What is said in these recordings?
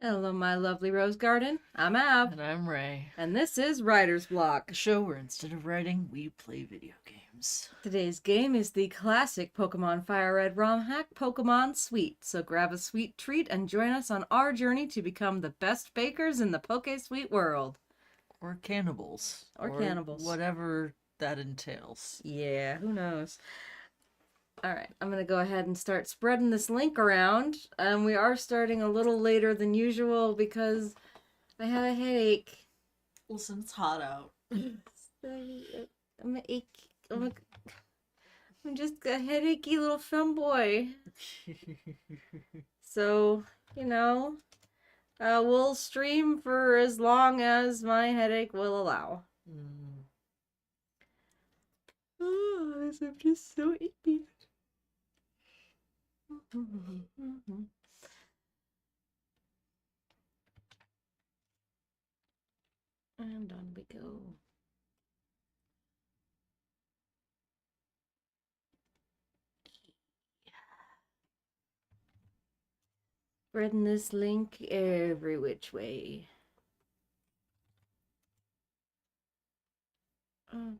Hello, my lovely rose garden. I'm Av, And I'm Ray. and this is Writer's Block. A show where instead of writing, we play video games. Today's game is the classic Pokemon Fire Red ROM hack, Pokemon Sweet. So grab a sweet treat and join us on our journey to become the best bakers in the Poke Sweet world. Or cannibals. Or cannibals. Whatever that entails. Yeah, who knows? Alright, I'm going to go ahead and start spreading this link around. We are starting a little later than usual because I have a headache. Listen, it's hot out. I'm just a headachy little femboy. So, we'll stream for as long as my headache will allow. Oh, I'm just so itchy. And on we go. Spreading this link every which way. Okay,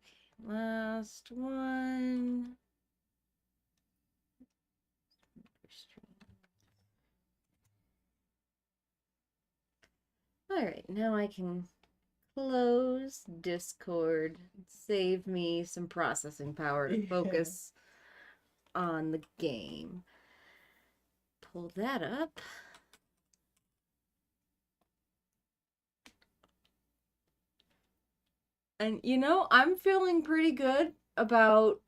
last one. Alright, now I can close Discord, save me some processing power to focus on the game. Pull that up. And I'm feeling pretty good about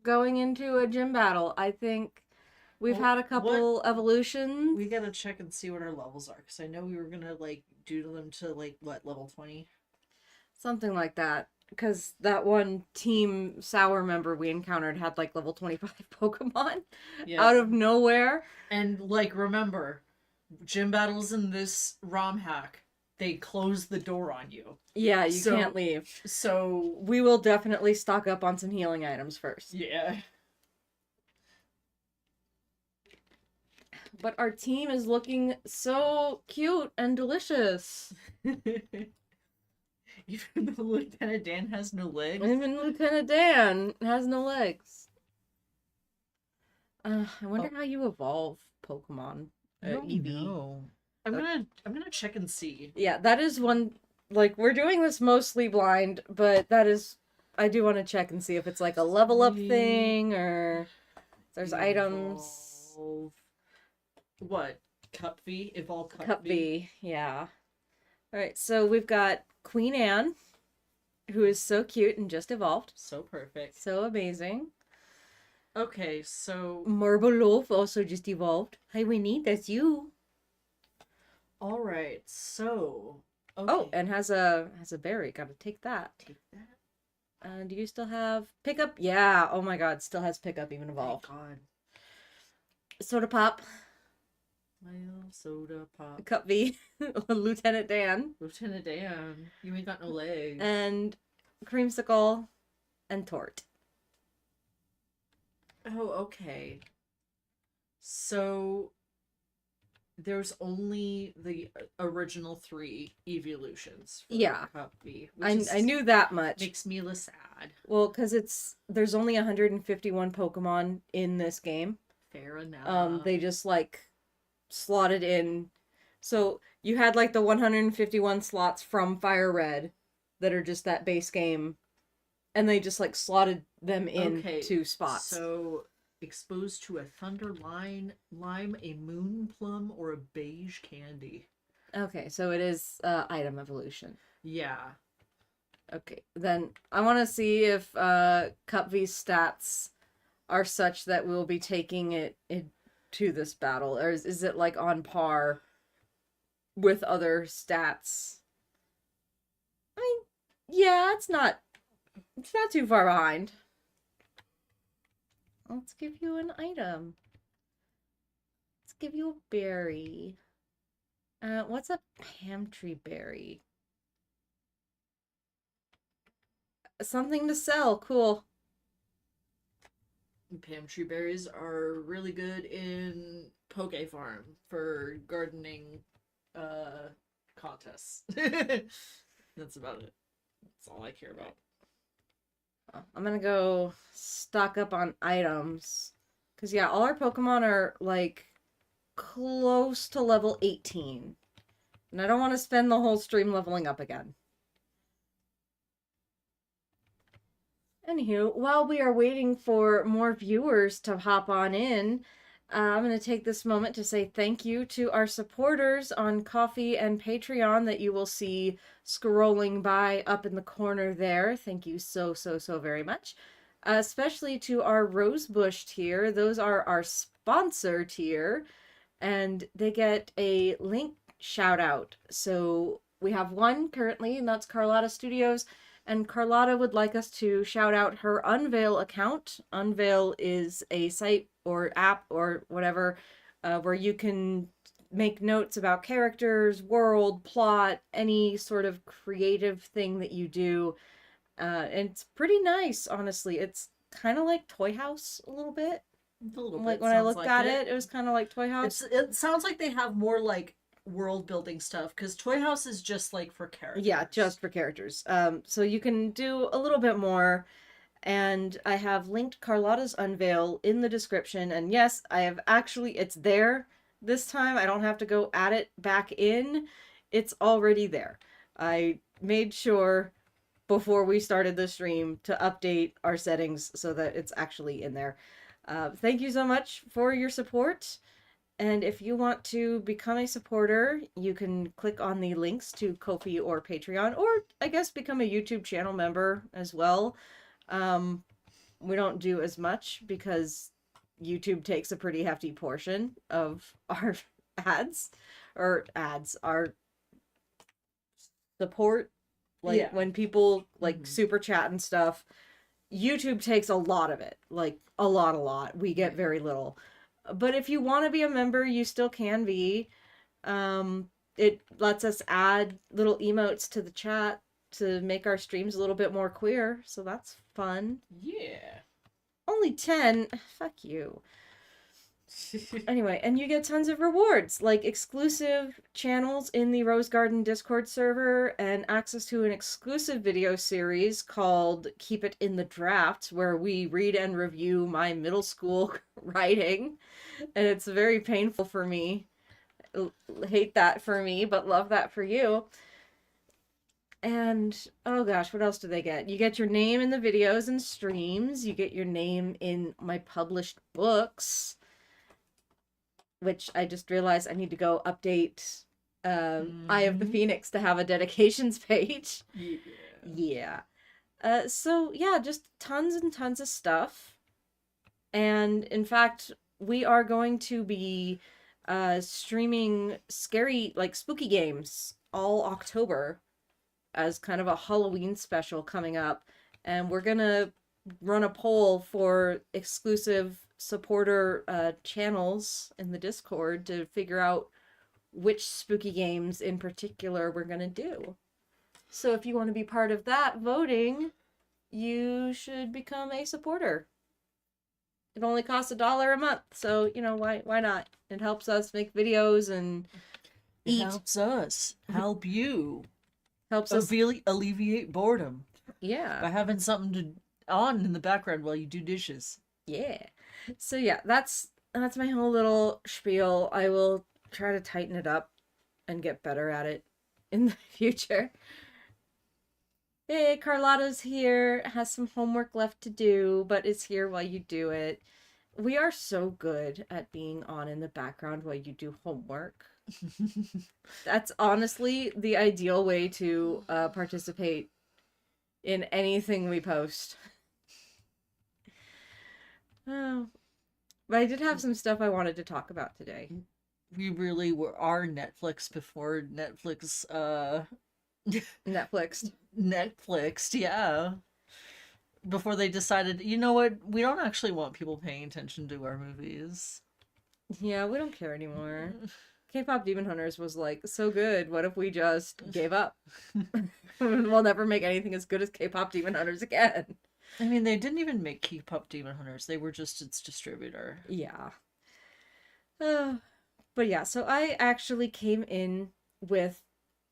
going into a gym battle. I think we've had a couple evolutions. We gotta check and see what our levels are, because I know we were gonna, do them to, what, level 20? Something like that. Because that one Team Sour member we encountered had, level 25 Pokemon out of nowhere. And, remember, gym battles in this ROM hack, they close the door on you. Yeah, you can't leave. So we will definitely stock up on some healing items first. Yeah. But our team is looking so cute and delicious. Even though Lieutenant Dan has no legs. Even Lieutenant Dan has no legs. I wonder how you evolve Pokemon. No. I'm gonna check and see. Yeah, that is one. We're doing this mostly blind, but that is. I do want to check and see if it's a level up thing or there's items. What? Cup V? Evolve Cup V, yeah. Alright, so we've got Queen Anne, who is so cute and just evolved. So perfect. So amazing. Okay, so... Marbolov also just evolved. Hi, Winnie, that's you. Alright, so... Okay. Oh, and has a berry. Gotta take that. Take that. Do you still have pickup? Yeah. Oh my god, still has pickup even evolved. Thank God. Soda Pop. Well, Soda Pop. Cup V. Lieutenant Dan. Lieutenant Dan. You ain't got no legs. And Creamsicle and Tort. Oh, okay. So... there's only the original 3 evolutions for Cup V. I knew that much. Makes me a little sad. Well, because there's only 151 Pokemon in this game. Fair enough. They just slotted in. So you had the 151 slots from Fire Red that are just that base game, and they just slotted them in to spots. So exposed to a thunder lime, a moon plum, or a beige candy. Okay, so it is item evolution. Yeah. Okay, then I want to see if Cup V's stats are such that we'll be taking it to this battle, or is it on par with other stats? I mean, yeah, it's not too far behind. Let's give you an item. Let's give you a berry. What's a pantry berry? Something to sell. Cool. Pantry berries are really good in Poke Farm for gardening contests. That's about it. That's all I care about. I'm gonna go stock up on items. Because, yeah, all our Pokemon are, like, close to level 18. And I don't want to spend the whole stream leveling up again. Anywho, while we are waiting for more viewers to hop on in, I'm going to take this moment to say thank you to our supporters on Ko-fi and Patreon that you will see scrolling by up in the corner there. Thank you so, so, so very much. Especially to our Rosebush tier. Those are our sponsor tier, and they get a link shout out. So we have one currently, and that's CarlottaStudios. And Carlotta would like us to shout out her Unveil account. Unveil is a site or app or whatever where you can make notes about characters, world, plot, any sort of creative thing that you do. And it's pretty nice, honestly. It's kind of like Toy House a little bit. A little bit. Like when I looked at it, it was kind of like Toy House. It sounds like they have more like world building stuff because Toy House is just like for characters. Yeah, just for characters. So you can do a little bit more, and I have linked Carlotta's Unveil in the description. And yes, I have actually, it's there this time. I don't have to go add it back in. It's already there. I made sure before we started the stream to update our settings so that it's actually in there. Thank you so much for your support. And if you want to become a supporter, you can click on the links to Ko-fi or Patreon, or I guess become a YouTube channel member as well. We don't do as much because YouTube takes a pretty hefty portion of our our support. Like when people like super chat and stuff, YouTube takes a lot of it, like a lot. We get very little. But if you want to be a member, you still can be. It lets us add little emotes to the chat to make our streams a little bit more queer, so that's fun. Yeah. Only 10? Fuck you. Anyway, and you get tons of rewards, like exclusive channels in the Rose Garden Discord server and access to an exclusive video series called Keep It in the Draft, where we read and review my middle school writing. And it's very painful for me. Hate that for me, but love that for you. And, oh gosh, what else do they get? You get your name in the videos and streams. You get your name in my published books, which I just realized I need to go update Eye of the Phoenix to have a dedications page. Yeah. So, yeah, just tons and tons of stuff. And, in fact, we are going to be streaming scary, like, spooky games all October as kind of a Halloween special coming up. And we're going to run a poll for exclusive supporter channels in the Discord to figure out which spooky games in particular we're going to do. So if you want to be part of that voting, you should become a supporter. It only costs $1 a month, so, you know, why not? It helps us make videos and eat. It helps us help you. Helps us alleviate boredom. Yeah. By having something on in the background while you do dishes. Yeah. So yeah, that's my whole little spiel. I will try to tighten it up and get better at it in the future. Hey, Carlotta's here, has some homework left to do, but is here while you do it. We are so good at being on in the background while you do homework. That's honestly the ideal way to participate in anything we post. Oh, but I did have some stuff I wanted to talk about today. We really are Netflix before Netflix Netflixed, yeah. Before they decided, you know what, we don't actually want people paying attention to our movies. Yeah, we don't care anymore. K-pop Demon Hunters was like so good. What if we just gave up? We'll never make anything as good as K-pop Demon Hunters again. I mean, they didn't even make Keep Up Demon Hunters. They were just its distributor. Yeah. But yeah, so I actually came in with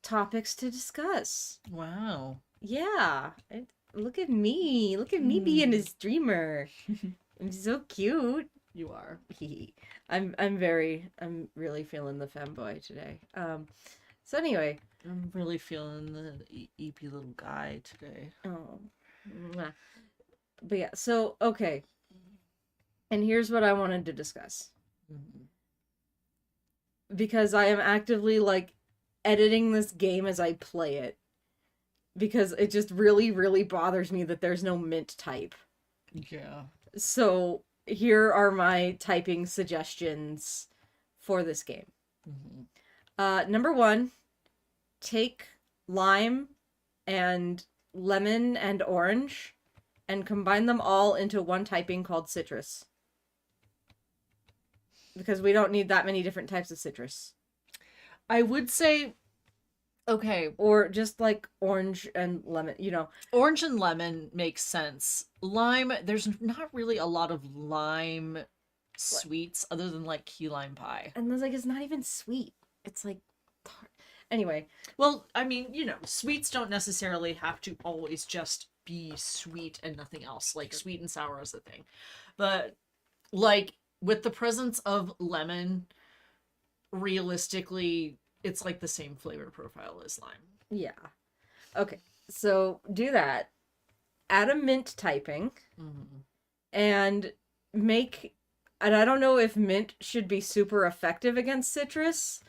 topics to discuss. Wow. Yeah. Look at me. Look at me being a streamer. I'm so cute. You are. I'm really feeling the femboy today. So anyway. I'm really feeling the eepy little guy today. Oh. Mwah. But yeah, so, okay. And here's what I wanted to discuss. Mm-hmm. Because I am actively, like, editing this game as I play it. Because it just really, really bothers me that there's no mint type. Yeah. So, here are my typing suggestions for this game. Mm-hmm. Number 1, take lime and lemon and orange and combine them all into one typing called citrus. Because we don't need that many different types of citrus. I would say, okay. Or just like orange and lemon, you know. Orange and lemon makes sense. Lime, there's not really a lot of lime sweets other than like key lime pie. And there's like, it's not even sweet. It's like tart. Anyway. Well, I mean, you know, sweets don't necessarily have to always just be sweet and nothing else. Like sweet and sour is the thing. But like with the presence of lemon, realistically, it's like the same flavor profile as lime. Yeah. Okay. So do that. Add a mint typing. Mm-hmm. And make... And I don't know if mint should be super effective against citrus,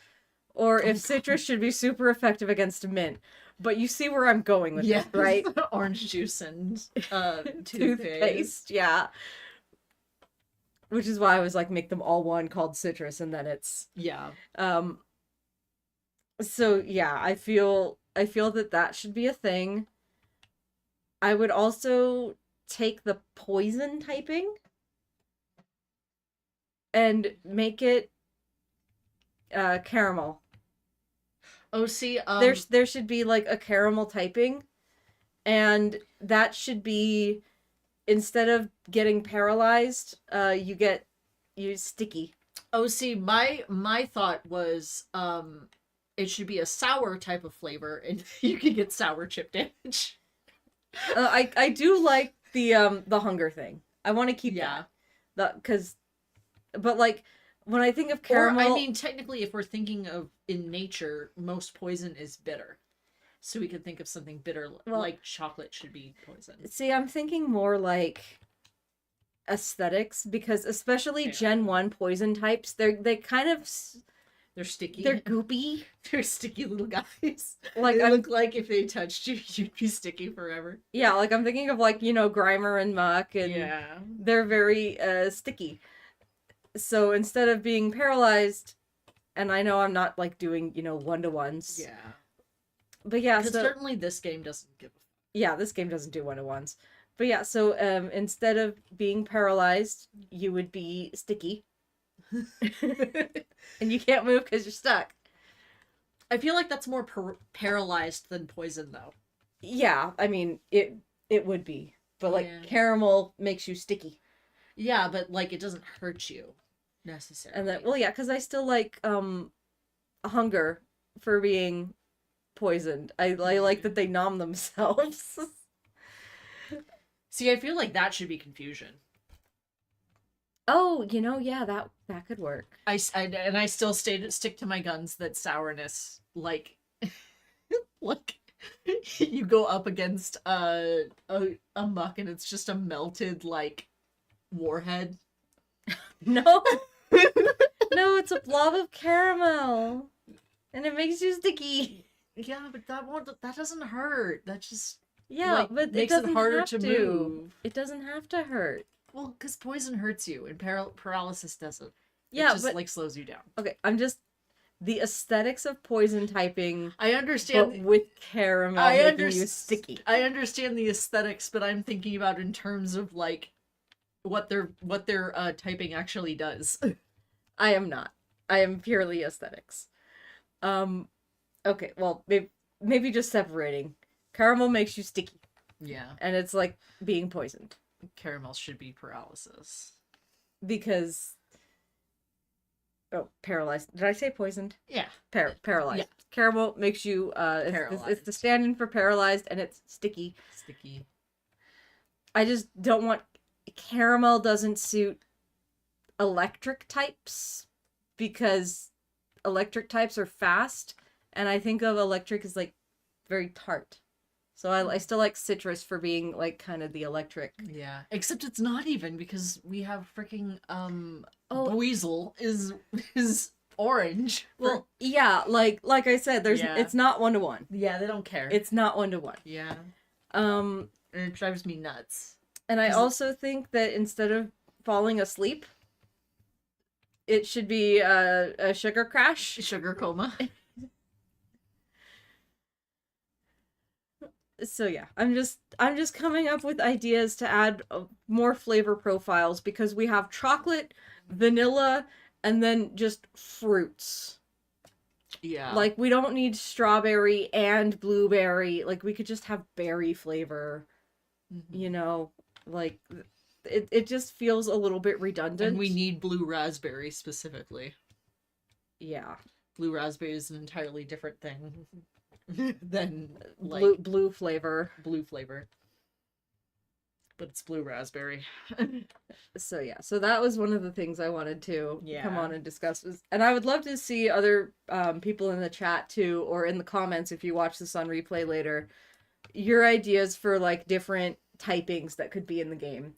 or if citrus should be super effective against mint. But you see where I'm going with this, right? Orange juice and toothpaste. Yeah. Which is why I was like, make them all one called citrus, and then it's... Yeah. So yeah, I feel that should be a thing. I would also take the poison typing and make it caramel. Oh, see, there should be like a caramel typing, and that should be, instead of getting paralyzed, you sticky. Oh, see, my thought was it should be a sour type of flavor, and you can get sour chip damage. I do like the hunger thing. I want to keep that, but like when I think of caramel, or, I mean, technically, if we're thinking of in nature, most poison is bitter, so we can think of something bitter, like chocolate should be poison. See, I'm thinking more like aesthetics, because especially Gen 1 poison types, they kind of... They're sticky. They're goopy. They're sticky little guys. Like, they look like if they touched you, you'd be sticky forever. Yeah, like I'm thinking of like, you know, Grimer and Muck, and they're very sticky. So instead of being paralyzed, and I know I'm not like doing, you know, 1-to-1s. Yeah. But yeah, because certainly this game doesn't give a... Yeah, this game doesn't do 1-to-1s. But yeah, so instead of being paralyzed, you would be sticky. And you can't move because you're stuck. I feel like that's more paralyzed than poison, though. Yeah, I mean, it would be. But, like, caramel makes you sticky. Yeah, but, like, it doesn't hurt you, necessarily. And then, well, yeah, because I still like, hunger for being poisoned. I like that they numb themselves. See, I feel like that should be confusion. Oh, you know, yeah, that could work. I still stick to my guns that sourness, like, like, you go up against a Muck and it's just a melted, like, warhead. No. No, it's a blob of caramel. And it makes you sticky. Yeah, but that doesn't hurt. That just... Yeah, like, but makes it harder to move. It doesn't have to hurt. Well, because poison hurts you, and paralysis doesn't. Yeah, it just like slows you down. Okay, I'm just... The aesthetics of poison typing... I understand... But with caramel making you sticky. I understand the aesthetics, but I'm thinking about in terms of, like, what their typing actually does. I am not. I am purely aesthetics. Okay, well, maybe just separating. Caramel makes you sticky. Yeah. And it's like being poisoned. Caramel should be paralysis. Because... Oh, paralyzed. Did I say poisoned? Yeah. Paralyzed. Yeah. Caramel makes you, it's the stand-in for paralyzed, and it's sticky. Sticky. I just don't want... Caramel doesn't suit electric types, because electric types are fast, and I think of electric as, like, very tart. So I still like citrus for being, like, kind of the electric. Yeah. Except it's not even, because we have freaking, Weasel is orange. Well, yeah, like I said, it's not 1-to-1. Yeah, they don't care. It's not 1-to-1. Yeah. And it drives me nuts. And I also think that instead of falling asleep, it should be a sugar crash. Sugar coma. So yeah, I'm just coming up with ideas to add more flavor profiles, because we have chocolate, vanilla, and then just fruits. Yeah. Like, we don't need strawberry and blueberry. Like, we could just have berry flavor. Mm-hmm. You know, like, it just feels a little bit redundant. And we need blue raspberry specifically. Yeah. Blue raspberry is an entirely different thing than, like... Blue flavor. Blue flavor. But it's blue raspberry. So yeah, so that was one of the things I wanted to come on and discuss. And I would love to see other people in the chat too, or in the comments if you watch this on replay later, your ideas for like different typings that could be in the game.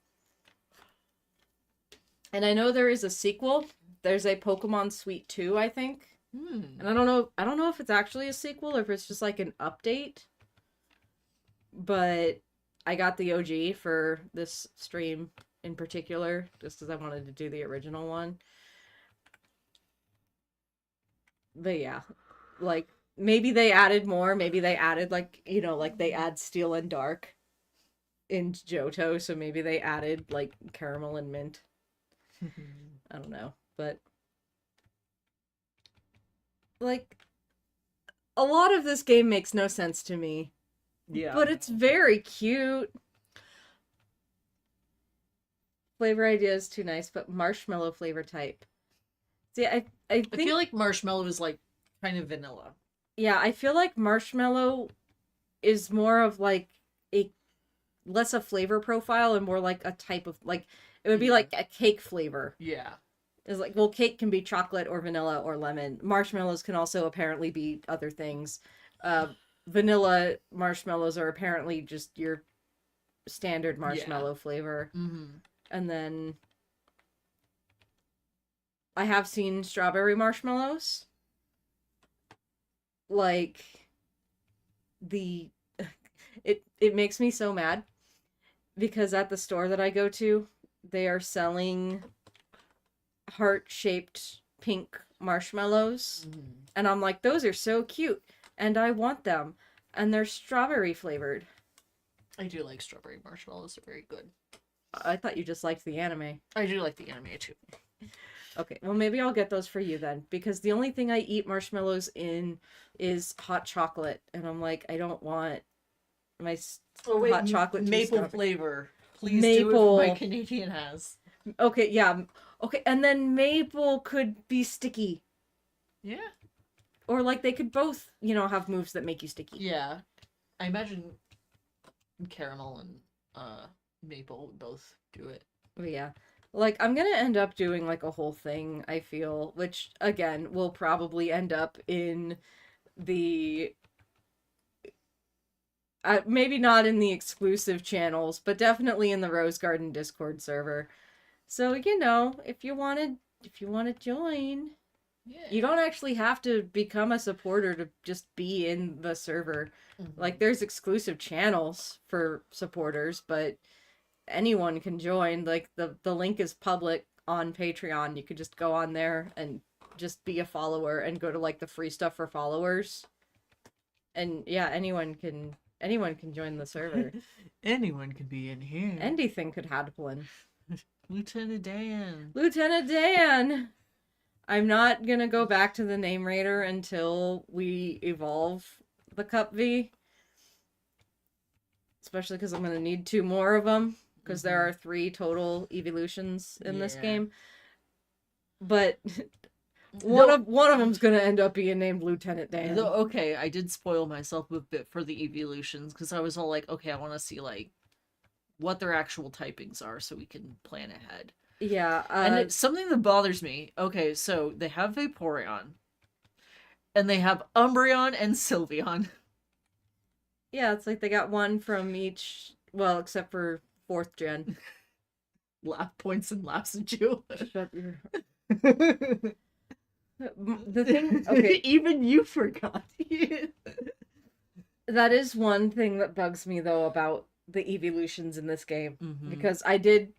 And I know there is a sequel. There's a Pokemon Suite 2, I think. And I don't know if it's actually a sequel or if it's just like an update. But I got the OG for this stream in particular, just because I wanted to do the original one. But yeah, like, maybe they added more. Maybe they added, like, you know, like they add Steel and Dark in Johto, so maybe they added, like, caramel and mint. I don't know, but... like, a lot of this game makes no sense to me. Yeah. But it's very cute. Flavor idea is too nice, but marshmallow flavor type. See, I feel like marshmallow is like kind of vanilla. Yeah, I feel like marshmallow is more of like less a flavor profile and more like a type of, like, it would be like a cake flavor. Yeah. It's like, well, cake can be chocolate or vanilla or lemon. Marshmallows can also apparently be other things. Vanilla marshmallows are apparently just your standard marshmallow flavor. Mm-hmm. And then I have seen strawberry marshmallows. Like, it makes me so mad because at the store that I go to, they are selling heart-shaped pink marshmallows. And I'm like, those are so cute. And I want them. And they're strawberry flavored. I do like strawberry marshmallows. They're very good. I thought you just liked the anime. I do like the anime too. Okay, well maybe I'll get those for you then. Because the only thing I eat marshmallows in is hot chocolate. And I'm like, I don't want my hot chocolate maple flavor. Please do it for my Canadian has. Okay, yeah. Okay, and then maple could be sticky. Yeah. Or, like, they could both, you know, have moves that make you sticky. Yeah. I imagine caramel and maple would both do it. But yeah. Like, I'm gonna end up doing, like, a whole thing, I feel, which, again, will probably end up in the... maybe not in the exclusive channels, but definitely in the Rose Garden Discord server. So, you know, if you want to join... Yeah. You don't actually have to become a supporter to just be in the server. Mm-hmm. Like, there's exclusive channels for supporters, but anyone can join. Like, the link is public on Patreon. You could just go on there and just be a follower and go to, like, the free stuff for followers. And, yeah, anyone can join the server. Anyone can be in here. Anything could happen. Lieutenant Dan! Lieutenant Dan! I'm not gonna go back to the name raider until we evolve the Cup V. especially because I'm gonna need 2 more of them because there are 3 total evolutions in this Yeah. game. But one of them's gonna end up being named Lieutenant Dan. Okay, I did spoil myself a bit for the evolutions because I was all like, okay, I want to see like what their actual typings are so we can plan ahead. Yeah, And it's something that bothers me. Okay, so they have Vaporeon, and they have Umbreon and Sylveon. yeah, it's like they got one from each. Well, except for 4th gen. Laugh points and laughs at you. Shut your. The thing, okay, Even you forgot. that is one thing that bugs me though about the evolutions in this game because I didn't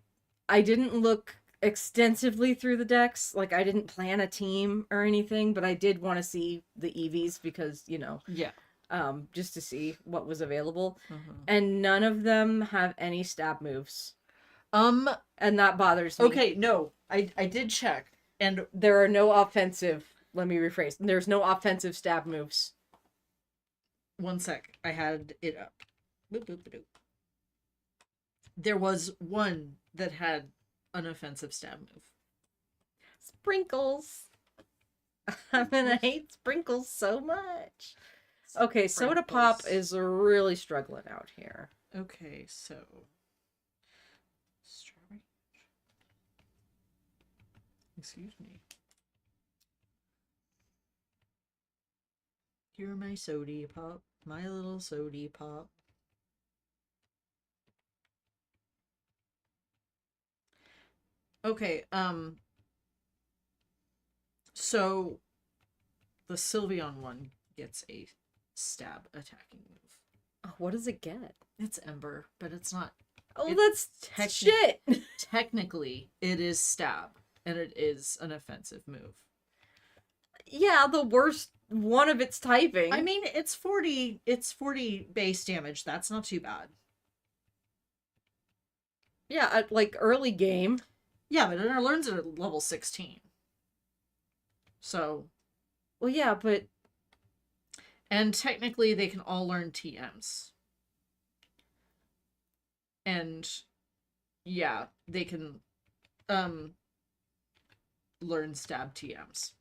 look extensively through the decks. Like I didn't plan a team or anything, but I did want to see the EVs because, you know, Yeah. just to see what was available. And none of them have any stab moves. And that bothers me. Okay, no. I did check. And There are no offensive, let me rephrase. There's no offensive stab moves. one sec. I had it up. Boop, boop, boop. There was one that had an offensive stab move. Sprinkles. I'm gonna hate Sprinkles so much. Okay, Soda Pop is really struggling out here. Okay, so strawberry. Excuse me. You're my sody pop, my little sody pop. Okay, so the Sylveon one gets a stab attacking move. Oh, what does it get? It's Ember, but it's not. Oh, It's that's shit. Technically, it is stab, and it is an offensive move. Yeah, the worst one of its typing. I mean, it's 40 base damage. That's not too bad. Yeah, at, like early game. Yeah, but it learns at level 16. So, Well, yeah, but and technically they can all learn TMs. And yeah, they can learn stab TMs.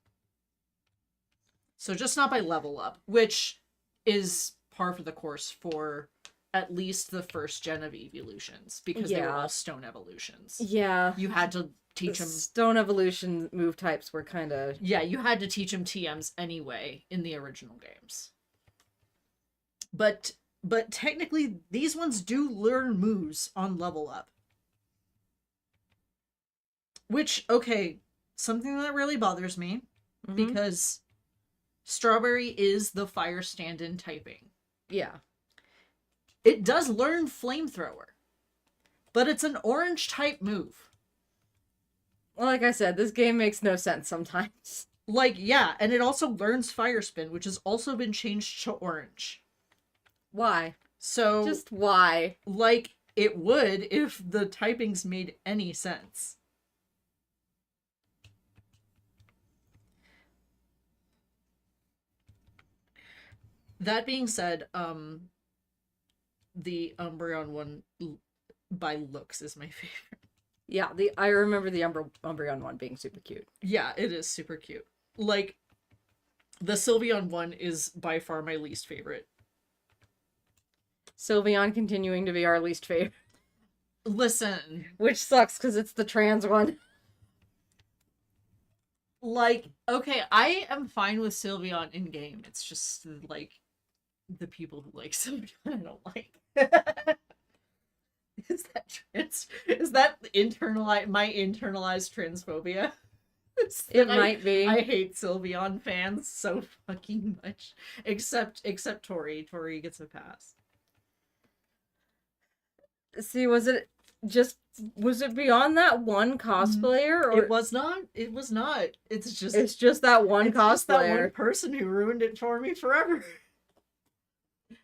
So just not by level up, which is par for the course for at least the 1st gen of evolutions, because they were all stone evolutions. Yeah. You had to teach them Stone evolution move types were kind of... Yeah, you had to teach them TMs anyway in the original games. But technically these ones do learn moves on level up. Which, okay, something that really bothers me, because Strawberry is the fire stand-in typing. Yeah. It does learn Flamethrower, but it's an orange type move. Well, like I said, this game makes no sense sometimes. Like, yeah, and it also learns Fire Spin, which has also been changed to orange. Why? So, just why? Like, it would if the typings made any sense. That being said, the Umbreon one by looks is my favorite. Yeah, I remember the Umbreon one being super cute. Yeah, it is super cute. Like, the Sylveon one is by far my least favorite. Sylveon continuing to be our least favorite. Listen. Which sucks, because it's the trans one. Like, okay, I am fine with Sylveon in-game. It's just, like, the people who like Sylveon I don't like. Is that my internalized transphobia? It might be. I hate Sylveon fans so fucking much. Except Tori. Tori gets a pass. See, was it beyond that one cosplayer? Or... It was not. It's just that one cosplayer. Just that one person who ruined it for me forever.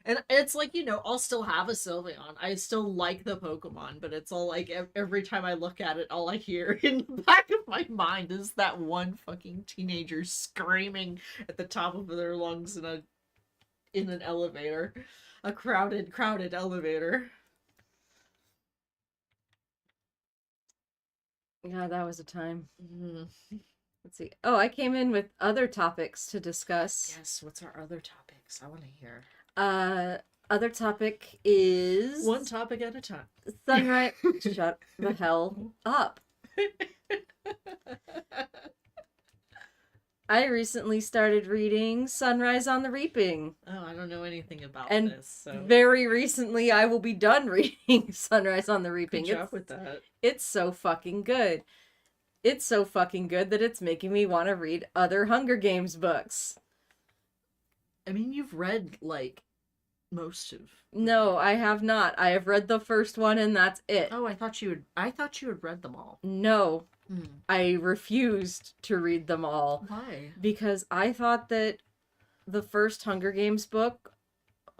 And it's like, you know, I'll still have a Sylveon. I still like the Pokemon, but it's all like every time I look at it, all I hear in the back of my mind is that one fucking teenager screaming at the top of their lungs in a in an elevator. A crowded elevator. Yeah, that was a time. Mm. Let's see. Oh, I came in with other topics to discuss. Yes, what's our other topics? I want to hear. Other topic is One topic at a time. Sunrise. Shut the hell up. I recently started reading Sunrise on the Reaping. Oh, I don't know anything about And this. So very recently I will be done reading Sunrise on the Reaping. good job with that. It's so fucking good. It's so fucking good that it's making me want to read other Hunger Games books. I mean, you've read, like, most of... No, I have not. I have read the first one and that's it. Oh, I thought you had read them all. No. Hmm. I refused to read them all. Why? Because I thought that the first Hunger Games book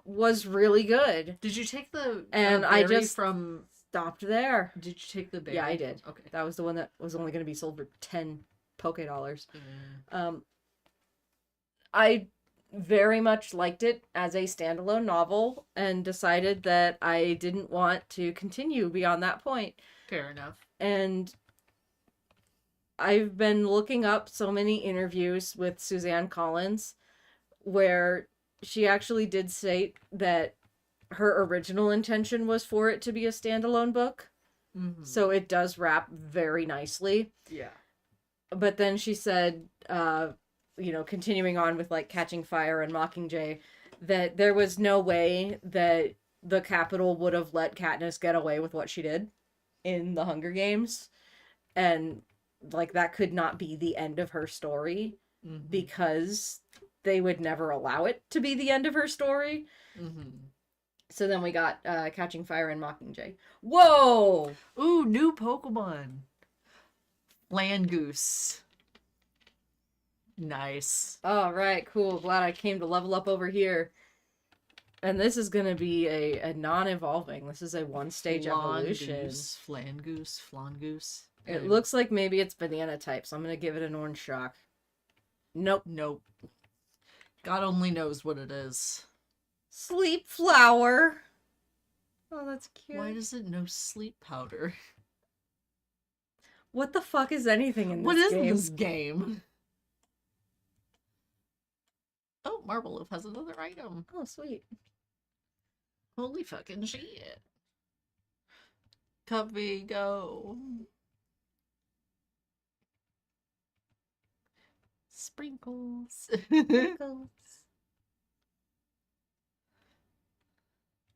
was really good. Did you take the And berry I just from... stopped there. Did you take the berry? Yeah, I did. Okay. That was the one that was only going to be sold for 10 Poké dollars. I very much liked it as a standalone novel and decided that I didn't want to continue beyond that point. Fair enough. And I've been looking up so many interviews with Suzanne Collins where she actually did say that her original intention was for it to be a standalone book. Mm-hmm. So it does wrap very nicely. Yeah. But then she said, continuing on with like Catching Fire and Mockingjay, that there was no way that the Capitol would have let Katniss get away with what she did in the Hunger Games. And like that could not be the end of her story because they would never allow it to be the end of her story. Mm-hmm. So then we got Catching Fire and Mockingjay. Whoa! Ooh, new Pokemon. Langoose. Nice. All right, cool. Glad I came to level up over here. And this is going to be a non-evolving. This is a one-stage evolution. Flangoose. It looks like maybe it's banana type, so I'm going to give it an orange shock. Nope. God only knows what it is. Sleep flower. Oh, that's cute. Why does it know sleep powder? What the fuck is anything in this What is game? this game? Oh, Marble Loaf has another item. Oh, sweet. Holy fucking shit. Cubby, go. Sprinkles. Pickles.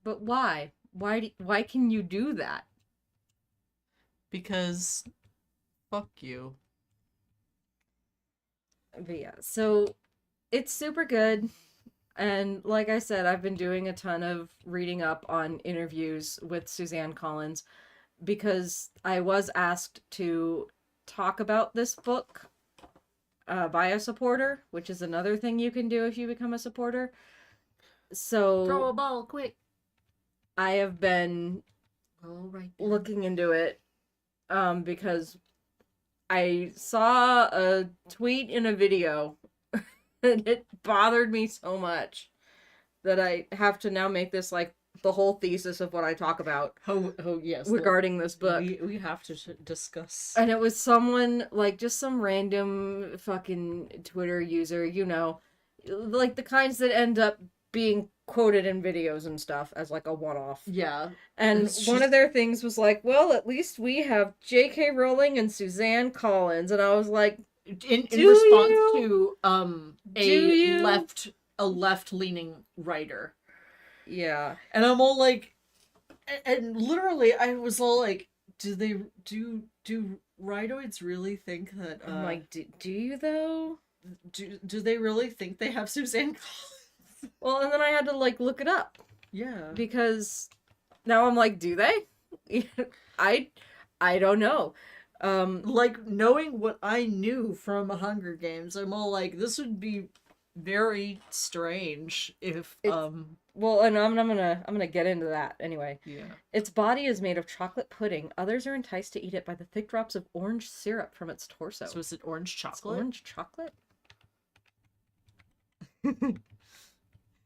But why? Why can you do that? Because fuck you. But yeah, so it's super good. And like I said, I've been doing a ton of reading up on interviews with Suzanne Collins because I was asked to talk about this book by a supporter, which is another thing you can do if you become a supporter. So Throw a ball, quick. I have been looking into it because I saw a tweet in a video and it bothered me so much that I have to now make this like the whole thesis of what I talk about yes, regarding this book. We have to discuss. And it was someone, like, just some random fucking Twitter user, like the kinds that end up being quoted in videos and stuff as like a one-off. Yeah. And one of their things was like, well, at least we have J.K. Rowling and Suzanne Collins. And I was like, in response you? to a left-leaning writer. Yeah. And I'm all like, and literally I was all like, do rhinoids really think that I'm like, do you though? Do they really think they have Suzanne Collins? Well, and then I had to like look it up. Yeah. Because now I'm like, do they? I don't know. Like, knowing what I knew from Hunger Games, I'm all like, this would be very strange if well, and I'm gonna get into that anyway. Yeah. Its Its body is made of chocolate pudding. Others are enticed to eat it by the thick drops of orange syrup from its torso. So is it orange chocolate? It's orange chocolate?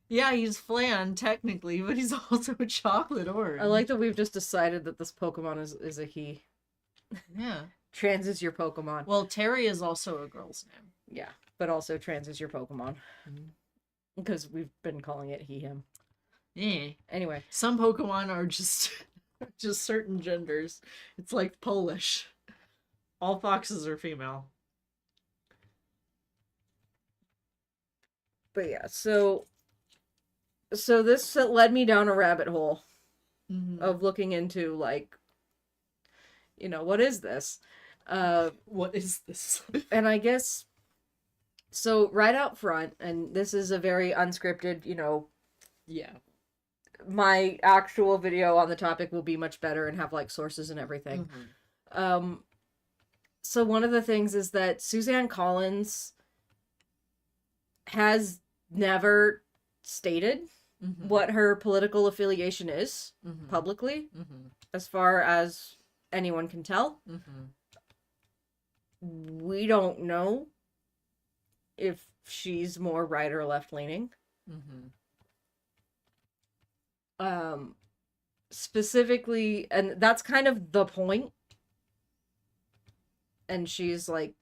Yeah, he's Flan, technically, but he's also a chocolate orange. I like that we've just decided that this Pokemon is a he. Yeah. Trans is your Pokemon. Well, Terry is also a girl's name. Yeah, but also trans is your Pokemon. Mhm. Because we've been calling it he, him. Yeah. Anyway. Some Pokemon are just just certain genders. It's like Polish. All foxes are female. But yeah, so this led me down a rabbit hole of looking into, like, what is this? What is this? And I guess, so right out front, and this is a very unscripted, Yeah. my actual video on the topic will be much better and have, like, sources and everything. So one of the things is that Suzanne Collins has never stated what her political affiliation is publicly, as far as anyone can tell. We don't know if she's more right or left leaning. Specifically, and that's kind of the point. And she's, like,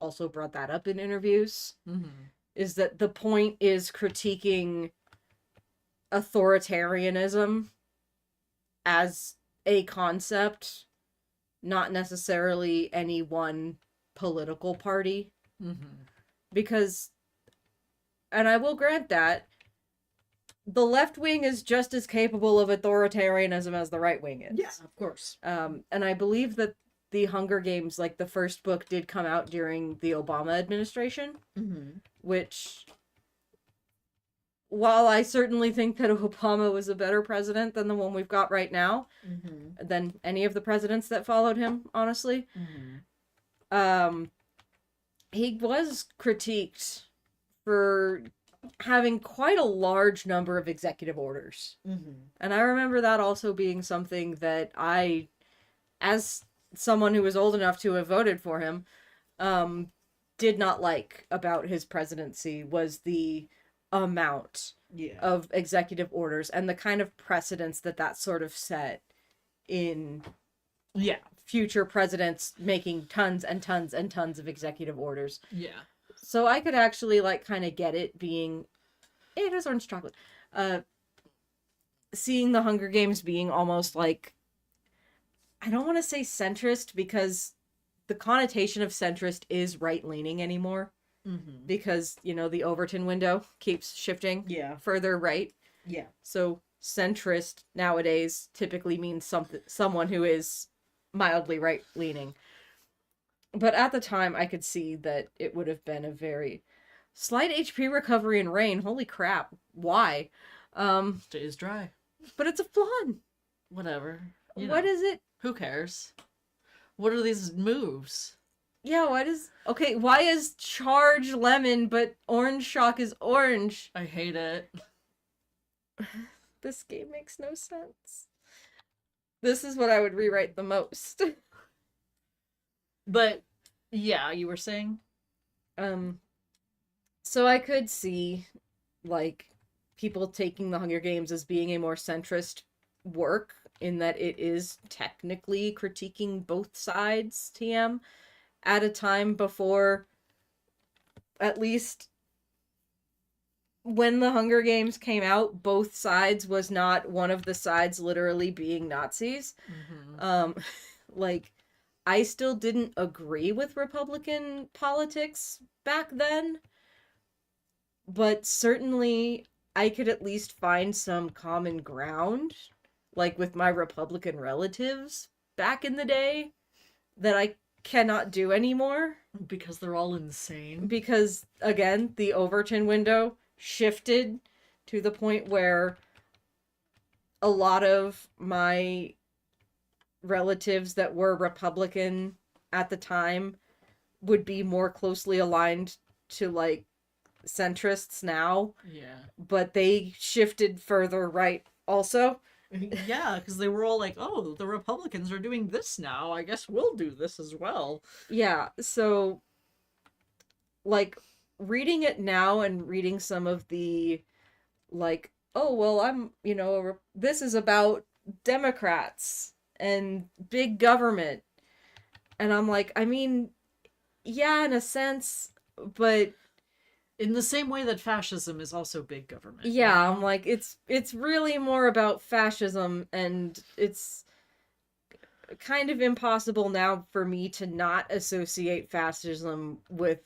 also brought that up in interviews, is that the point is critiquing authoritarianism as a concept, not necessarily any one political party. Because, and I will grant that, the left wing is just as capable of authoritarianism as the right wing is. Yeah, of course. And I believe that the Hunger Games, like, the first book did come out during the Obama administration, which, while I certainly think that Obama was a better president than the one we've got right now, than any of the presidents that followed him, honestly, he was critiqued for having quite a large number of executive orders. And I remember that also being something that I, as someone who was old enough to have voted for him, did not like about his presidency, was the amount of executive orders and the kind of precedence that sort of set in future presidents making tons and tons and tons of executive orders. So I could actually, like, kind of get it being, it is orange chocolate, seeing the Hunger Games being almost like, I don't want to say centrist, because the connotation of centrist is right-leaning anymore. Because, the Overton window keeps shifting further right. So centrist nowadays typically means someone who is mildly right-leaning. But at the time, I could see that it would have been a very slight HP recovery in rain. Holy crap. Why? Stays dry. But it's a flan. Whatever. What is it? Who cares? What are these moves? Yeah, why is charge lemon, but orange shock is orange? I hate it. This game makes no sense. This is what I would rewrite the most. But, yeah, you were saying? So I could see, like, people taking the Hunger Games as being a more centrist work, in that it is technically critiquing both sides, TM, at a time before, at least when the Hunger Games came out, both sides was not one of the sides literally being Nazis. Like, I still didn't agree with Republican politics back then, but certainly I could at least find some common ground, like with my Republican relatives back in the day, that I cannot do anymore. Because they're all insane. Because, again, the Overton window shifted to the point where a lot of my relatives that were Republican at the time would be more closely aligned to, like, centrists now. But they shifted further right also. Yeah, because they were all like, oh, the Republicans are doing this now. I guess we'll do this as well. Yeah, so, like, reading it now and reading some of the, like, oh, well, this is about Democrats and big government. And I'm like, I mean, yeah, in a sense, but in the same way that fascism is also big government. yeah, You know? I'm like, it's really more about fascism, and it's kind of impossible now for me to not associate fascism with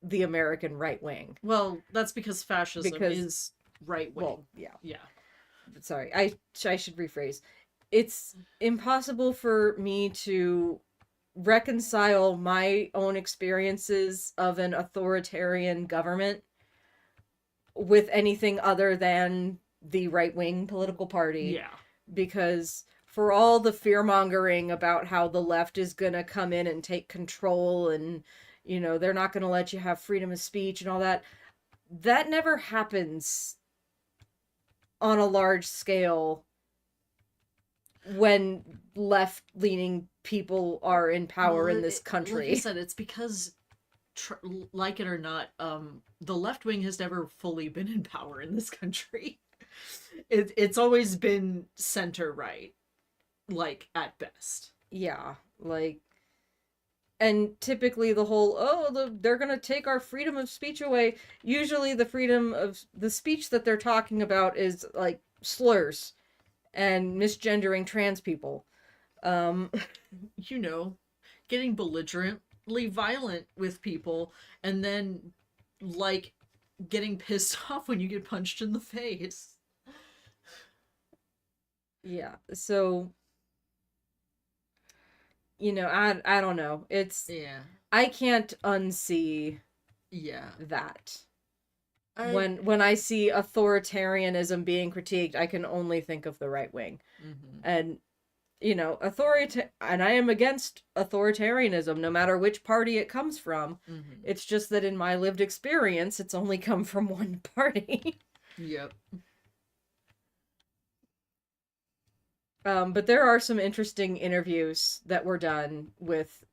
the American right wing. Well, that's because fascism is right wing. Well, yeah. Yeah. Sorry, I should rephrase. It's impossible for me to reconcile my own experiences of an authoritarian government with anything other than the right-wing political party. Yeah. Because for all the fear-mongering about how the left is gonna come in and take control and, they're not gonna let you have freedom of speech and all that, that never happens on a large scale when left-leaning people are in power in this country. Like I said, it's because, like it or not, the left wing has never fully been in power in this country. It's always been center right, like, at best. Yeah, like, and typically the whole, they're gonna take our freedom of speech away. Usually the freedom of the speech that they're talking about is, like, slurs and misgendering trans people. Getting belligerently violent with people, and then, like, getting pissed off when you get punched in the face. Yeah, so, I don't know. Yeah. I can't unsee that. When I see authoritarianism being critiqued, I can only think of the right wing. Mm-hmm. And, and I am against authoritarianism, no matter which party it comes from. Mm-hmm. It's just that in my lived experience, it's only come from one party. Yep. But there are some interesting interviews that were done with.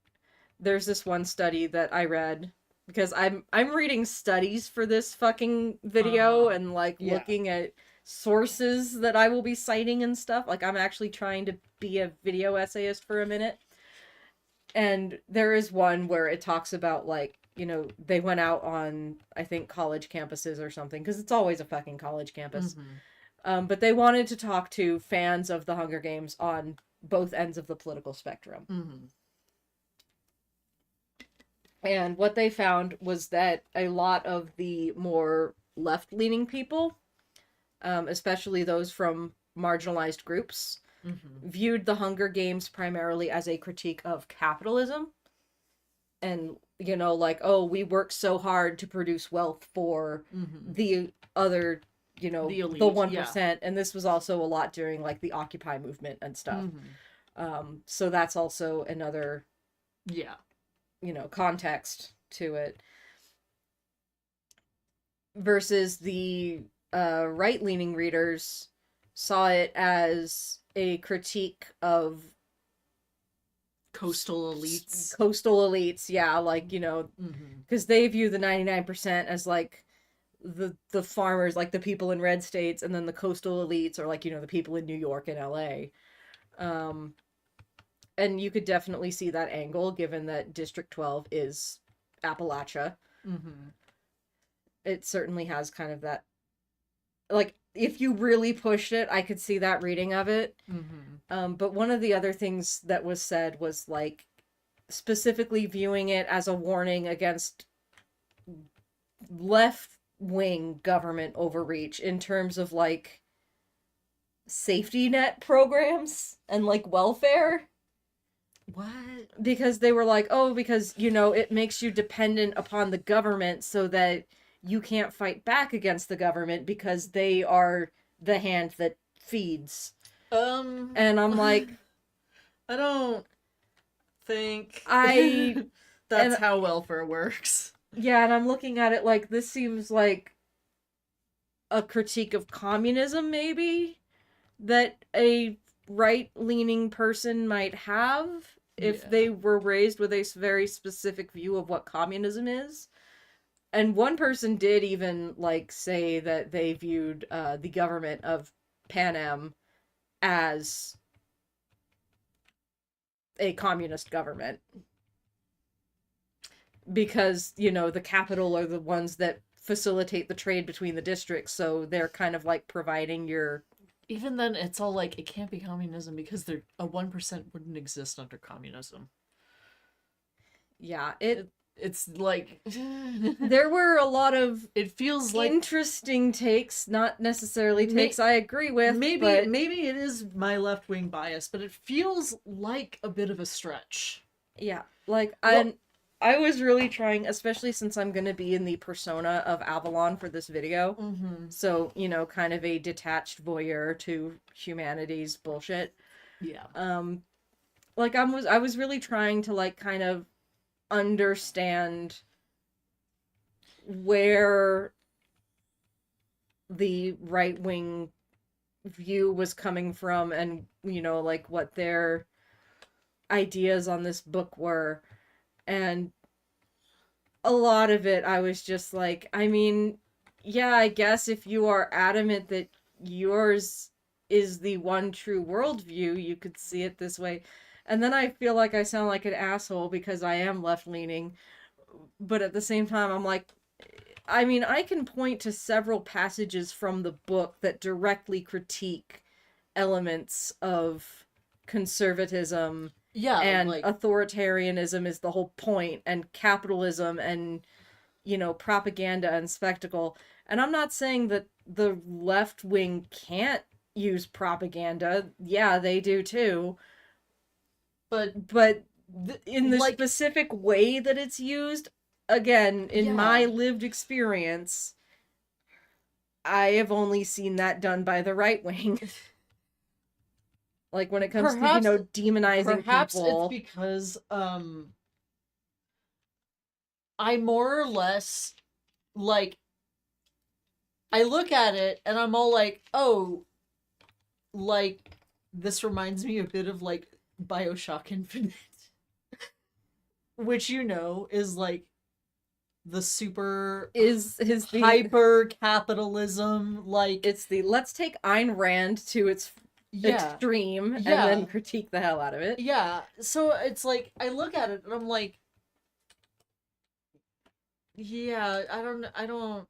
There's this one study that I read, because I'm reading studies for this fucking video, and looking at sources that I will be citing and stuff. Like, I'm actually trying to be a video essayist for a minute. And there is one where it talks about, they went out on, I think, college campuses or something, because it's always a fucking college campus. Mm-hmm. But they wanted to talk to fans of the Hunger Games on both ends of the political spectrum. Mm-hmm. And what they found was that a lot of the more left-leaning people, especially those from marginalized groups, viewed the Hunger Games primarily as a critique of capitalism. And, we work so hard to produce wealth for the other, the elite, the 1%. Yeah. And this was also a lot during, the Occupy movement and stuff. So that's also another... context to it. Versus the right-leaning readers saw it as a critique of coastal elites. Yeah, because they view the 99% as, the farmers, the people in red states, and then the coastal elites are, the people in New York and LA. And you could definitely see that angle, given that District 12 is Appalachia. It certainly has kind of that... if you really pushed it, I could see that reading of it. But one of the other things that was said was, specifically viewing it as a warning against left-wing government overreach in terms of, safety net programs and, welfare. What? Because they were because, it makes you dependent upon the government so that you can't fight back against the government because they are the hand that feeds. And I'm like... I don't think... That's how welfare works. Yeah, and I'm looking at it this seems like a critique of communism, maybe? That a right-leaning person might have if they were raised with a very specific view of what communism is. And one person did even like say that they viewed the government of Panem as a communist government, because, you know, the capital are the ones that facilitate the trade between the districts, so they're kind of like providing your... Even then, it's all like, it can't be communism because a 1% wouldn't exist under communism. Yeah, it's like there were a lot of it feels like interesting takes, not necessarily takes I agree with. Maybe but... it is my left-wing bias, but it feels like a bit of a stretch. Yeah, like I was really trying, especially since I'm going to be in the persona of Avalon for this video. So, you know, kind of a detached voyeur to humanity's bullshit. Yeah. Like I was really trying to like kind of understand where the right-wing view was coming from, and, you know, like what their ideas on this book were. And a lot of it, I was just like, I mean, yeah, I guess if you are adamant that yours is the one true worldview, you could see it this way. And then I feel like I sound like an asshole because I am left-leaning. But at the same time, I'm like, I mean, I can point to several passages from the book that directly critique elements of conservatism. Yeah, and like... authoritarianism is the whole point, and capitalism, and, you know, propaganda and spectacle. And I'm not saying that the left wing can't use propaganda. Yeah, they do too. But in the like, specific way that it's used, again, in my lived experience, I have only seen that done by the right wing. Like when it comes to, you know, demonizing perhaps people. It's because I more or less, like, I look at it and I'm all like, oh, like, this reminds me a bit of like BioShock Infinite. Which, you know, is like the super is the hyper capitalism, like, it's the let's take Ayn Rand to its extreme and then critique the hell out of it. Yeah, so it's like I look at it and I'm like, yeah, I don't,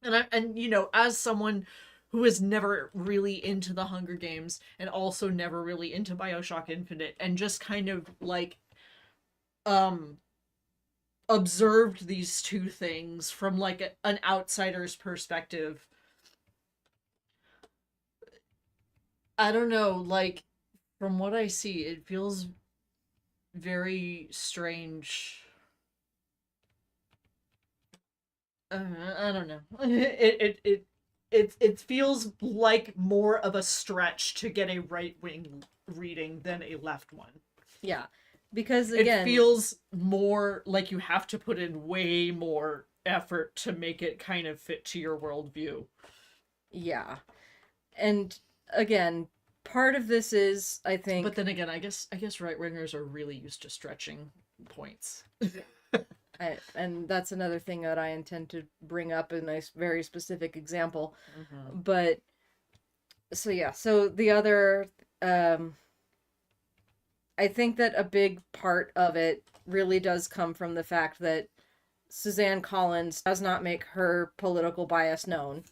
and you know, as someone who is never really into the Hunger Games and also never really into BioShock Infinite, and just kind of like observed these two things from like an outsider's perspective, I don't know, like, from what I see, it feels very strange. I don't know. It feels like more of a stretch to get a right-wing reading than a left one. Yeah, because again, it feels more like you have to put in way more effort to make it kind of fit to your worldview. Yeah, and again, part of this is, I think... But then again, I guess right-wingers are really used to stretching points. And that's another thing that I intend to bring up in a very specific example. But, so yeah, so the other... I think that a big part of it really does come from the fact that Suzanne Collins does not make her political bias known.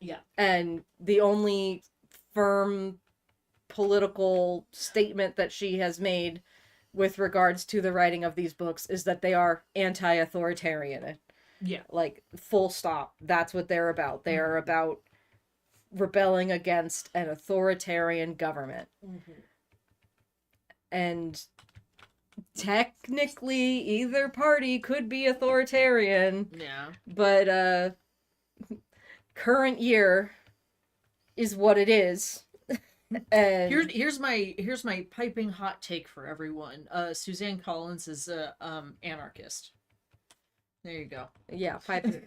Yeah. And the only firm political statement that she has made with regards to the writing of these books is that they are anti-authoritarian. Yeah. Like, full stop. That's what they're about. They are about rebelling against an authoritarian government. And technically, either party could be authoritarian. Yeah. But, current year is what it is. And here's my piping hot take for everyone. Suzanne Collins is a anarchist. There you go. Yeah, piping.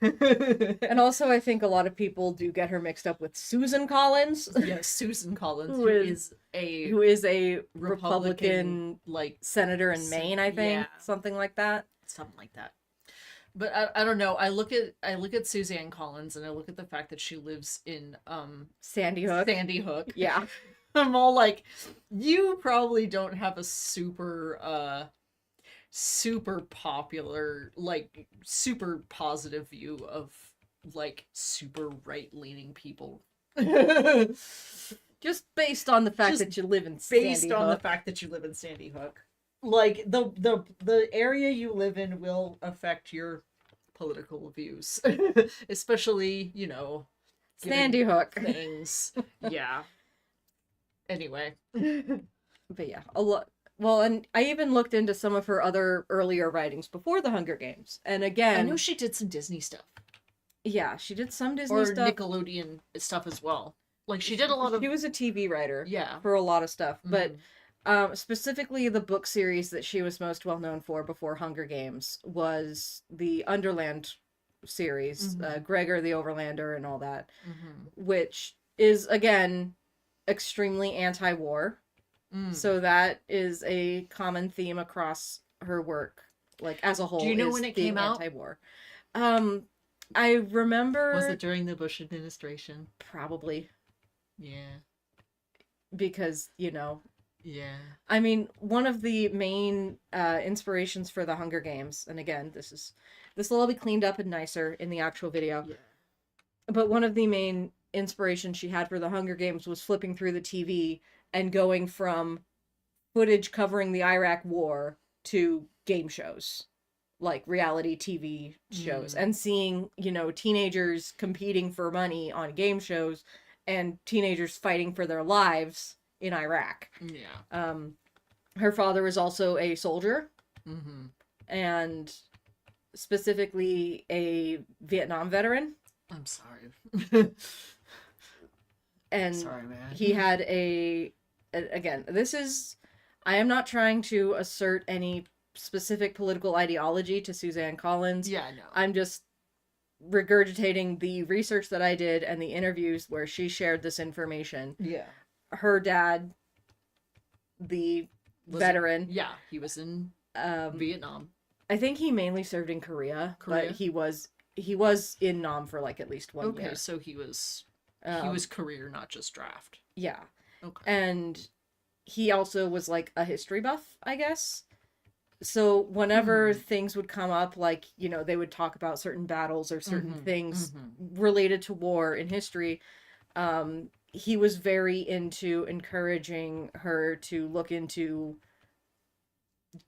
And also, I think a lot of people do get her mixed up with Susan Collins. Yes, Susan Collins, who is a Republican like senator in Maine, I think, yeah. something like that. Something like that. But I don't know. I look at Suzanne Collins and I look at the fact that she lives in Sandy Hook. Sandy Hook. Yeah. I'm all like, you probably don't have a super popular, like super positive view of like super right-leaning people. Just based on the fact Just that you live in Sandy Hook. Based on the fact that you live in Sandy Hook. Like the area you live in will affect your political views. Especially, you know, Sandy Hook. things. Yeah. Anyway. But yeah, a lot. Well, and I even looked into some of her other earlier writings before the Hunger Games. And again, I know she did some Disney stuff. Yeah, she did some Disney Or stuff. Nickelodeon stuff as well. Like she did a lot of. She was a TV writer. Yeah. For a lot of stuff, Mhm. but specifically the book series that she was most well known for before Hunger Games was the Underland series, Mhm. Gregor the Overlander and all that, Mhm. which is again extremely anti-war. Mm. So that is a common theme across her work, like as a whole. Do you know is when it being came out? Anti-war. I remember. Was it during the Bush administration? Probably. Yeah. Because, you know. Yeah. I mean, one of the main inspirations for the Hunger Games, and again, this will all be cleaned up and nicer in the actual video. Yeah. But one of the main inspirations she had for the Hunger Games was flipping through the TV and going from footage covering the Iraq War to game shows, like reality TV shows, and seeing, you know, teenagers competing for money on game shows and teenagers fighting for their lives in Iraq. Yeah. Her father was also a soldier, Mm-hmm. and specifically a Vietnam veteran. I'm sorry. And sorry, man. he had again, I am not trying to assert any specific political ideology to Suzanne Collins. Yeah, no. I'm just regurgitating the research that I did and the interviews where she shared this information. Yeah. Her dad, the veteran. Yeah, he was in Vietnam. I think he mainly served in Korea, but he was in Nam for like at least 1 year. Okay, so he was career, not just draft. Yeah. Okay. And he also was like a history buff, I guess. So whenever things would come up, like, you know, they would talk about certain battles or certain things related to war in history, he was very into encouraging her to look into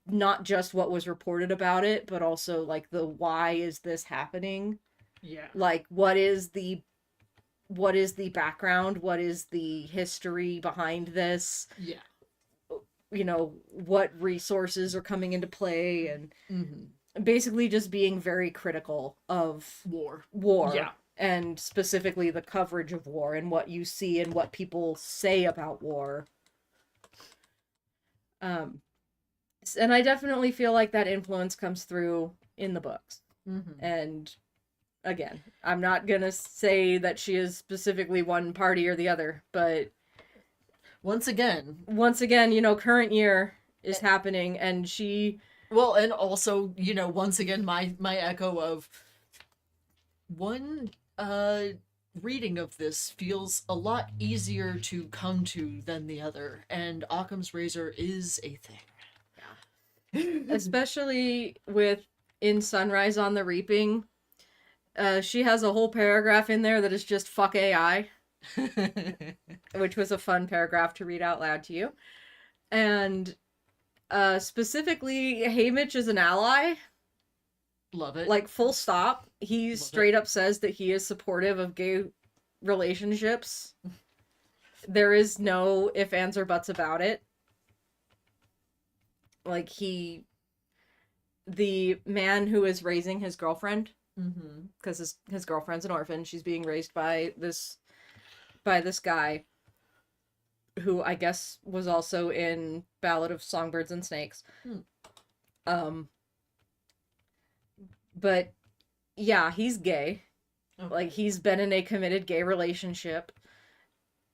not just what was reported about it, but also like the why is this happening? Yeah. Like what is the background? What is the history behind this? Yeah. You know, what resources are coming into play, and basically just being very critical of war. Yeah. And specifically the coverage of war and what you see and what people say about war. And I definitely feel like that influence comes through in the books. And again, I'm not gonna say that she is specifically one party or the other, but once again, you know, current year is happening, and she... Well, and also, you know, once again, my echo of one reading of this feels a lot easier to come to than the other, and Occam's razor is a thing. Yeah. Especially with In Sunrise on the Reaping, she has a whole paragraph in there that is just fuck AI. Which was a fun paragraph to read out loud to you. And specifically, Haymitch is an ally. Love it. Like, full stop. He straight up says that he is supportive of gay relationships. There is no ifs, ands, or buts about it. Like, the man who is raising his girlfriend, because his girlfriend's an orphan, she's being raised by this guy who I guess was also in Ballad of Songbirds and Snakes. But yeah, he's gay. Okay. Like, he's been in a committed gay relationship,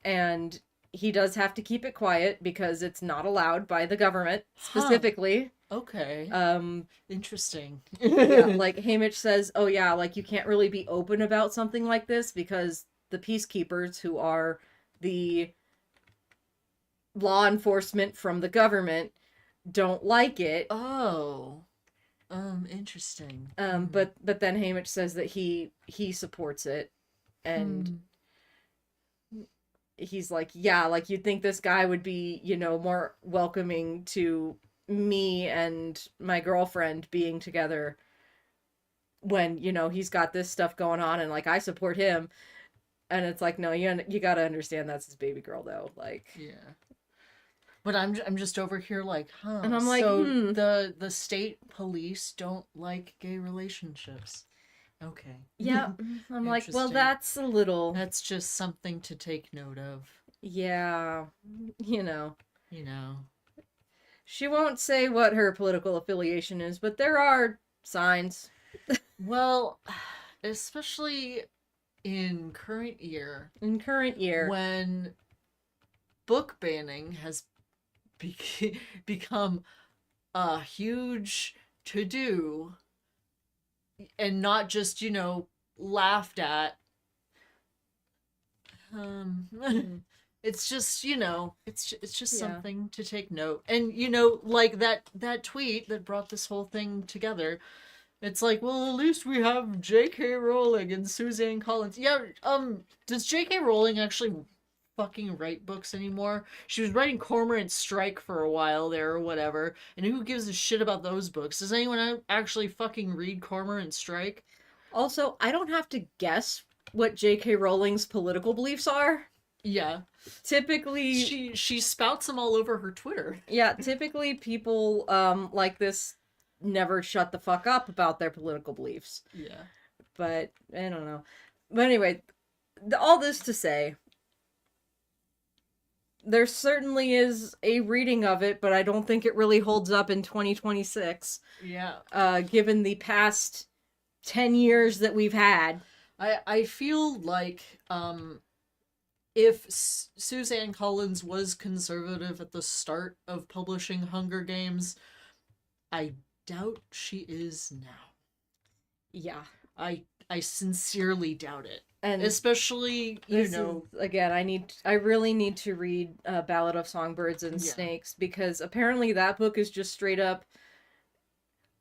and he does have to keep it quiet because it's not allowed by the government specifically. Okay. Um, Interesting. yeah, like Haymitch says, oh yeah, like you can't really be open about something like this because the peacekeepers, who are the law enforcement from the government, don't like it. Oh. Interesting. But then Haymitch says that he supports it, and he's like, yeah, like you'd think this guy would be, you know, more welcoming to me and my girlfriend being together when, you know, he's got this stuff going on and like I support him. And it's like, no, you got to understand that's his baby girl though, like. Yeah. But I'm just over here like, huh. And I'm like, so the state police don't like gay relationships. Okay. Yeah. I'm like, well, that's a little. That's just something to take note of. Yeah. You know. You know. She won't say what her political affiliation is, but there are signs. Well, especially in current year. In current year. When book banning has become a huge to-do and not just, you know, laughed at. It's just, you know, it's just something to take note. And, you know, like that tweet that brought this whole thing together, it's like, well, at least we have J.K. Rowling and Suzanne Collins. Yeah, does J.K. Rowling actually fucking write books anymore? She was writing Cormorant Strike for a while there or whatever, and who gives a shit about those books? Does anyone actually fucking read Cormorant Strike? Also, I don't have to guess what J.K. Rowling's political beliefs are. Yeah. Typically she spouts them all over her Twitter. Yeah, typically people like this never shut the fuck up about their political beliefs. Yeah. But I don't know. But anyway, all this to say, there certainly is a reading of it, but I don't think it really holds up in 2026. Yeah. Given the past 10 years that we've had. I feel like if Suzanne Collins was conservative at the start of publishing Hunger Games, I doubt she is now. Yeah. I sincerely doubt it. And especially, you know, again, I really need to read Ballad of Songbirds and Snakes, because apparently that book is just straight up,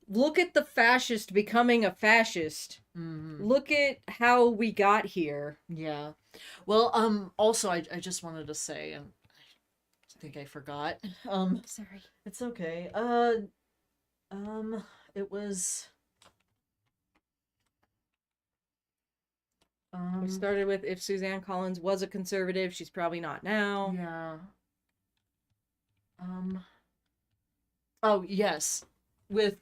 look at the fascist becoming a fascist. Mm-hmm. Look at how we got here. Yeah. Well, also I just wanted to say, and I think I forgot. Sorry. It's okay. It was we started with, if Suzanne Collins was a conservative, she's probably not now. Yeah. Oh, yes. With,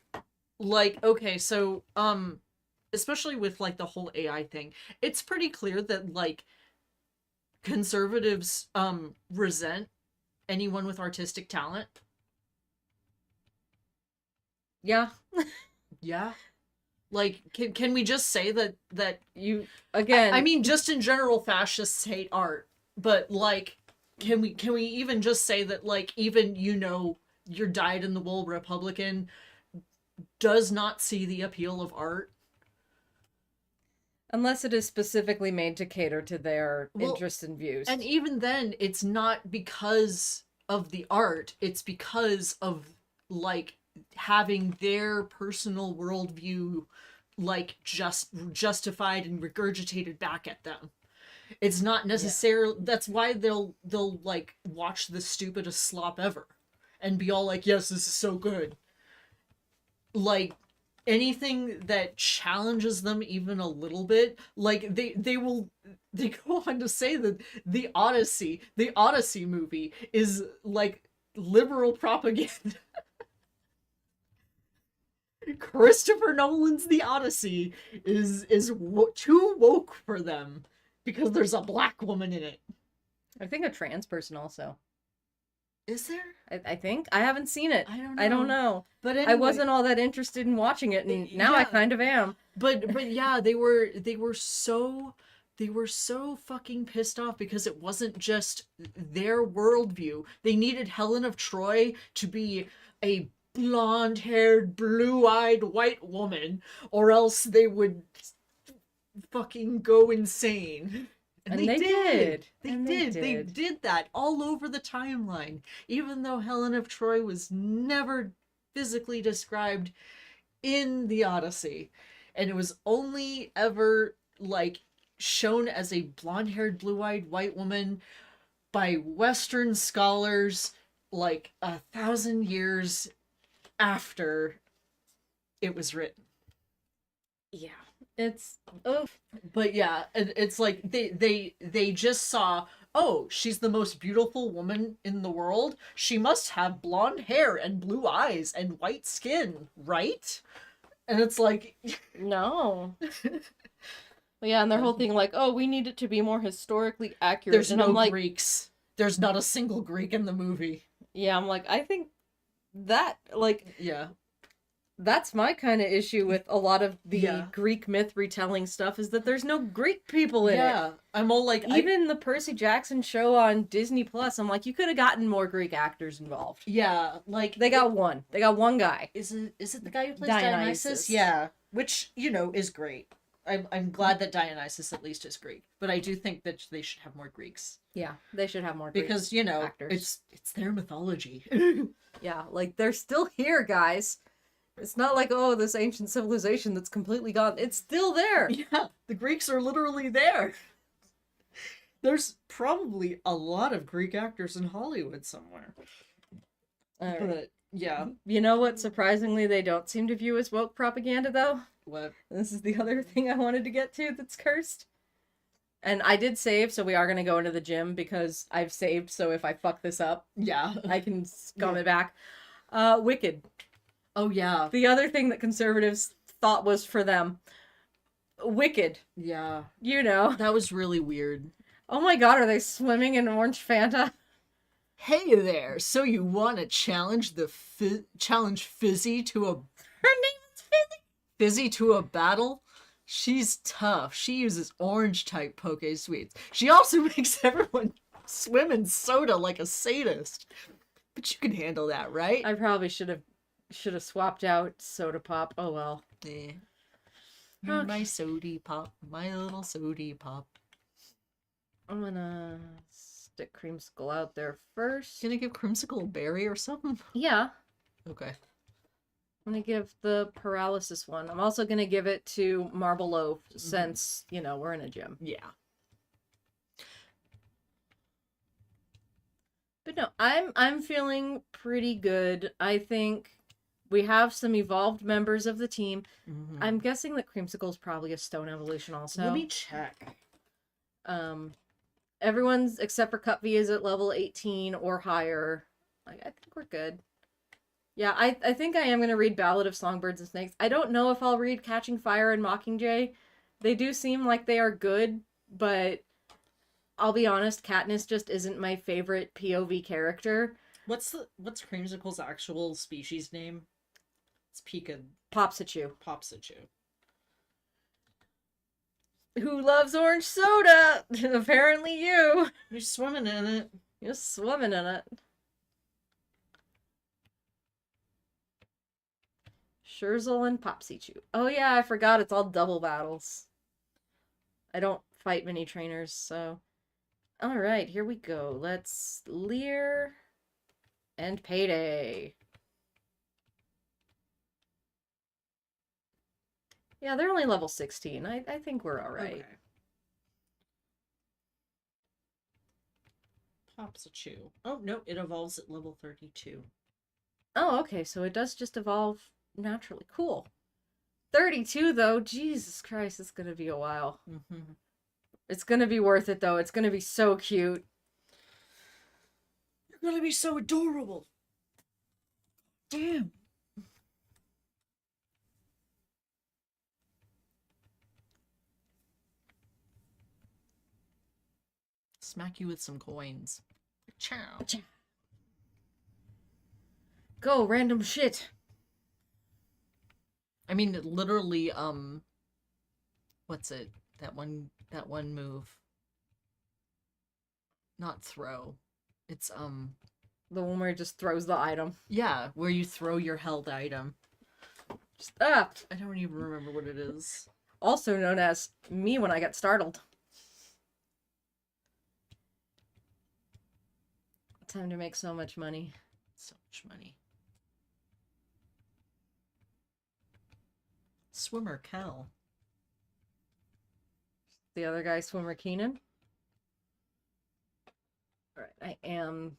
like, okay, so, especially with, like, the whole AI thing, it's pretty clear that, like, conservatives, resent anyone with artistic talent. Yeah. Yeah. Like, can we just say that you, again, I mean, just in general, fascists hate art, but, like, can we even just say that, like, even, you know, your dyed-in-the-wool Republican does not see the appeal of art? Unless it is specifically made to cater to their interests and views. And even then, it's not because of the art, it's because of, like, having their personal worldview, like, justified and regurgitated back at them. It's not necessarily, that's why they'll like watch the stupidest slop ever and be all like, yes, this is so good. Like, anything that challenges them even a little bit, like, they go on to say that the Odyssey movie is like liberal propaganda. Christopher Nolan's The Odyssey is too woke for them because there's a black woman in it. I think a trans person also. Is there? I think. I haven't seen it. I don't know. But anyway, I wasn't all that interested in watching it, and now I kind of am. But yeah, they were so fucking pissed off because it wasn't just their worldview. They needed Helen of Troy to be a blonde-haired, blue-eyed white woman, or else they would fucking go insane. And they did. They did that all over the timeline. Even though Helen of Troy was never physically described in the Odyssey. And it was only ever, like, shown as a blonde-haired, blue-eyed white woman by Western scholars, like, 1,000 years after it was written. Yeah. It's oh, but yeah, it's like they just saw, oh, she's the most beautiful woman in the world. She must have blonde hair and blue eyes and white skin, right? And it's like, no. Well, yeah, and their whole thing like, oh, we need it to be more historically accurate. There's and no I'm like, Greeks. There's not a single Greek in the movie. Yeah, I'm like, I think that like yeah. That's my kind of issue with a lot of the Greek myth retelling stuff is that there's no Greek people in it. Yeah, I'm all like... Even the Percy Jackson show on Disney Plus, I'm like, you could have gotten more Greek actors involved. Yeah, like... They got one. They got one guy. Is it the guy who plays Dionysus? Yeah, which, you know, is great. I'm glad that Dionysus at least is Greek. But I do think that they should have more Greeks. Yeah, they should have more Greek because, you know, actors. It's their mythology. Yeah, like, they're still here, guys. It's not like, oh, this ancient civilization that's completely gone. It's still there. Yeah, the Greeks are literally there. There's probably a lot of Greek actors in Hollywood somewhere. But, yeah. You know what, surprisingly, they don't seem to view as woke propaganda, though? What? This is the other thing I wanted to get to that's cursed. And I did save, so we are going to go into the gym because I've saved, so if I fuck this up, yeah, I can scum it back. Wicked. Oh, yeah. The other thing that conservatives thought was for them. Wicked. Yeah. You know. That was really weird. Oh my god, are they swimming in orange Fanta? Hey there, so you want to challenge challenge Fizzy to a... Her name is Fizzy? Fizzy to a battle? She's tough. She uses orange-type poke sweets. She also makes everyone swim in soda like a sadist. But you can handle that, right? I probably should have swapped out soda pop. Oh well. Yeah. Okay. My sody pop. My little sody pop. I'm gonna stick Creamsicle out there first. Gonna give Creamsicle a berry or something? Yeah. Okay. I'm gonna give the paralysis one. I'm also gonna give it to Marble Loaf since, you know, we're in a gym. Yeah. But no, I'm feeling pretty good. I think we have some evolved members of the team. I'm guessing that Creamsicle's probably a stone evolution also. Let me check. Everyone's except for Cut V is at level 18 or higher. Like, I think we're good. Yeah, I think I am going to read Ballad of Songbirds and Snakes. I don't know if I'll read Catching Fire and Mockingjay. They do seem like they are good, but I'll be honest, Katniss just isn't my favorite POV character. What's Creamsicle's actual species name? It's Pika. Popsichu. Popsichu. Who loves orange soda? Apparently you. You're swimming in it. You're swimming in it. Scherzel and Popsichu. Oh yeah, I forgot it's all double battles. I don't fight many trainers, so... Alright, here we go. Let's Leer and Payday. Yeah, they're only level 16. I think we're alright. Okay. Popsichu. Oh, no, it evolves at level 32. Oh, okay, so it does just evolve naturally. Cool. 32, though. Jesus Christ, it's gonna be a while. It's gonna be worth it, though. It's gonna be so cute. You're gonna be so adorable. Damn. Smack you with some coins. Ciao. Go, random shit. I mean, literally, what's it? That one move. Not throw. It's, The one where it just throws the item. Yeah, where you throw your held item. Ah! I don't even remember what it is. Also known as me when I get startled. Time to make so much money. So much money. Swimmer Cal. The other guy, Swimmer Keenan. Alright, I am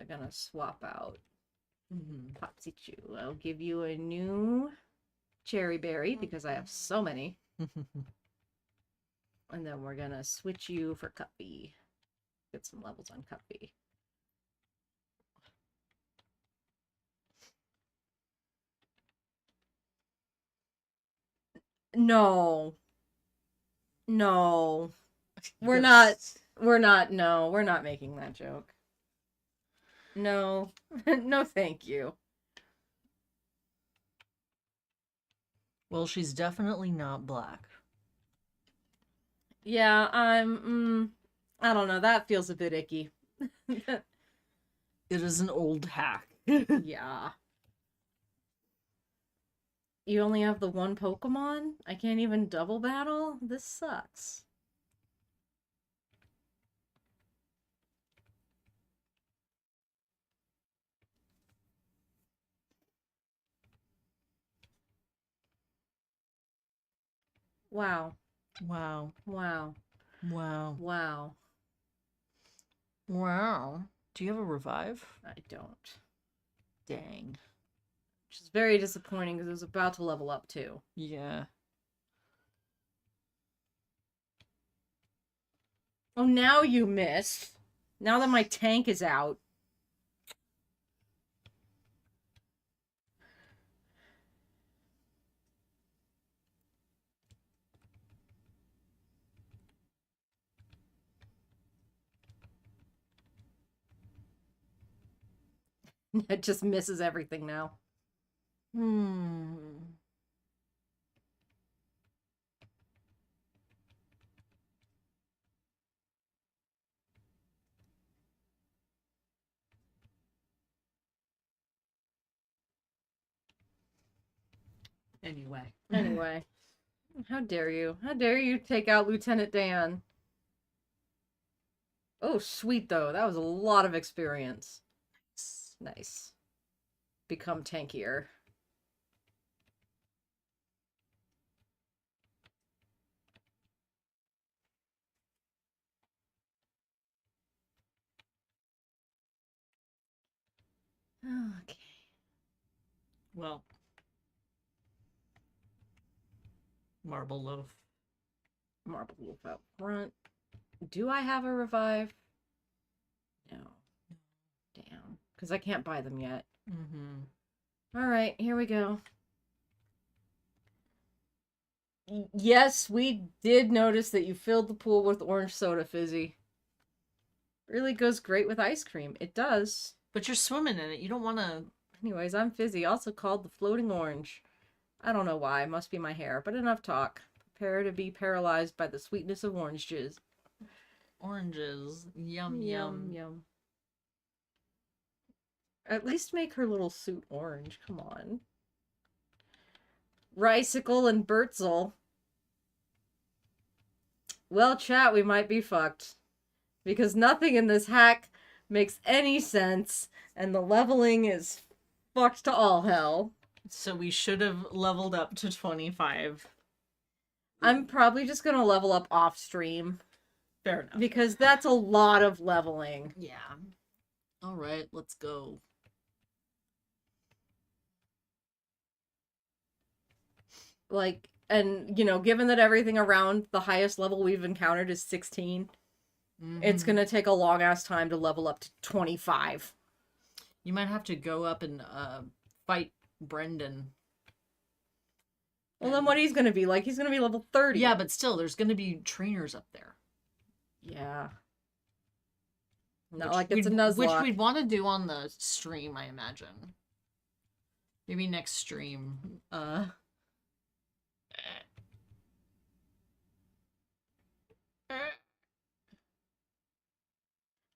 gonna swap out Popsy Chew. I'll give you a new Cherry Berry because I have so many. And then we're gonna switch you for Cuppy. Get some levels on Cuppy. No. No. We're not making that joke. No. No, thank you. Well, she's definitely not black. Yeah, I don't know. That feels a bit icky. It is an old hack. Yeah. You only have the one Pokemon? I can't even double battle? This sucks. Wow. Wow. Wow. Wow. Wow. Wow. Do you have a revive? I don't. Dang. Which is very disappointing because it was about to level up too. Yeah. Oh, now you missed. Now that my tank is out. It just misses everything now. Anyway. How dare you? How dare you take out Lieutenant Dan? Oh, sweet though. That was a lot of experience. Nice. Become tankier. Okay. Well. Marble loaf. Marble Wolf out front. Do I have a revive? No. Damn. Because I can't buy them yet. Alright, here we go. Yes, we did notice that you filled the pool with orange soda fizzy. Really goes great with ice cream. It does. But you're swimming in it. You don't want to... Anyways, I'm fizzy, also called the floating orange. I don't know why. It must be my hair, but enough talk. Prepare to be paralyzed by the sweetness of orange jizz. Oranges. Yum, yum. Yum. At least make her little suit orange. Come on. Ricicle and Bertzel. Well, chat, we might be fucked. Because nothing in this hack makes any sense, and the leveling is fucked to all hell. So we should have leveled up to 25. I'm probably just gonna level up off stream. Fair enough. Because that's a lot of leveling. Yeah. Alright, let's go. Like, and, you know, given that everything around the highest level we've encountered is 16, it's gonna take a long-ass time to level up to 25. You might have to go up and fight Brendan. Well, then what he's gonna be like? He's gonna be level 30. Yeah, but still, there's gonna be trainers up there. Yeah. Not like it's a Nuzlocke. Which we'd want to do on the stream, I imagine. Maybe next stream.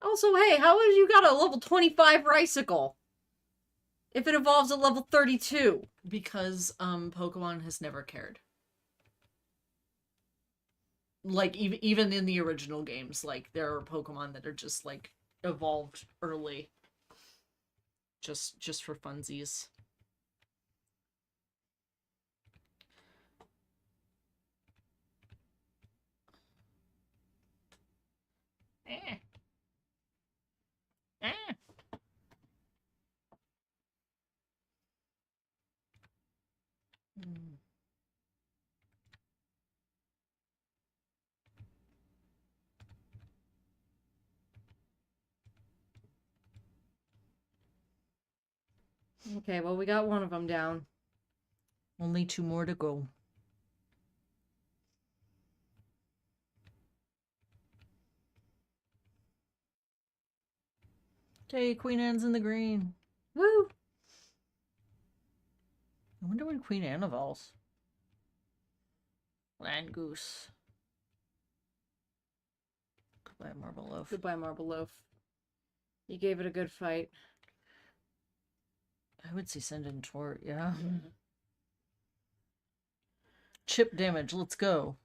Also, hey, how have you got a level 25 Ricicle if it evolves at level 32? Because Pokemon has never cared. Like even in the original games, like there are Pokemon that are just like evolved early. Just for funsies. Eh. Eh. Mm. Okay, well, we got one of them down. Only 2 more to go. Okay, Queen Anne's in the green. Woo! I wonder when Queen Anne evolves. Land Goose. Goodbye, Marble Loaf. Goodbye, Marble Loaf. You gave it a good fight. I would say send in Tort, yeah. Chip damage, let's go.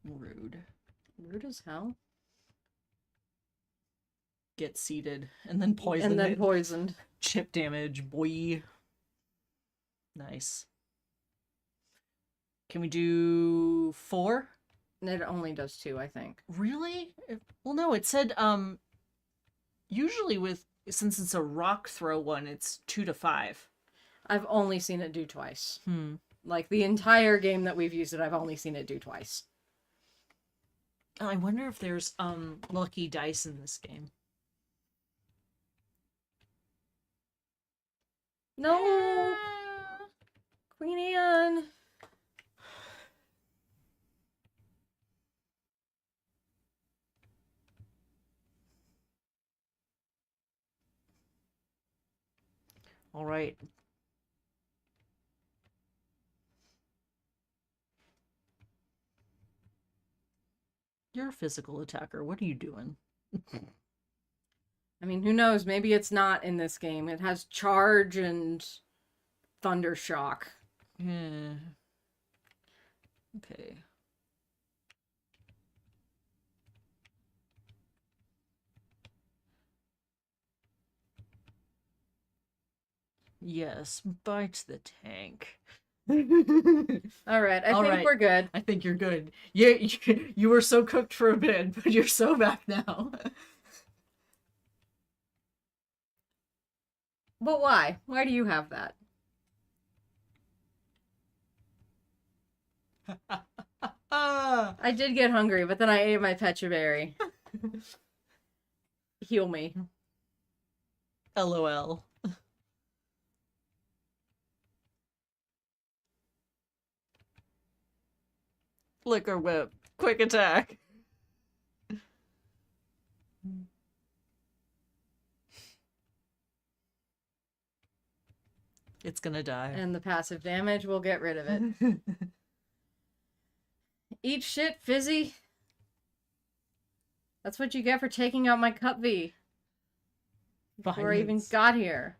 Rude. Rude as hell. Get seeded and then poisoned. And then poisoned. Chip damage, boy. Nice. Can we do 4? It only does 2, I think. Really? Well, no, it said, usually since it's a rock throw one, it's 2 to 5. I've only seen it do twice. Hmm. Like, the entire game that we've used it, I've only seen it do twice. I wonder if there's, lucky dice in this game. No! Queen Anne! All right. You're a physical attacker. What are you doing? I mean, who knows? Maybe it's not in this game. It has charge and thunder shock. Yeah. Okay. Yes, bite the tank. All right, I think we're good. I think you're good. You were so cooked for a bit, but you're so back now. But why? Why do you have that? I did get hungry, but then I ate my Pecha Berry. Heal me. LOL. Flicker whip. Quick attack. It's gonna die. And the passive damage will get rid of it. Eat shit, Fizzy. That's what you get for taking out my Cup V. Before I even got here.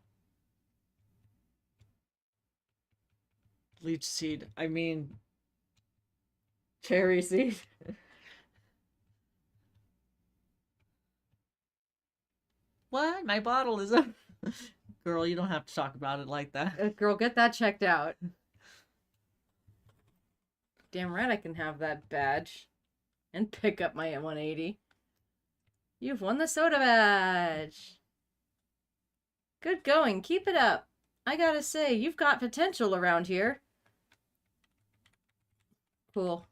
Leech seed. I mean... Cherry seed. What? My bottle is up. Girl, you don't have to talk about it like that. Girl, get that checked out. Damn right I can have that badge. And pick up my M180. You've won the soda badge. Good going. Keep it up. I gotta say, you've got potential around here. Cool.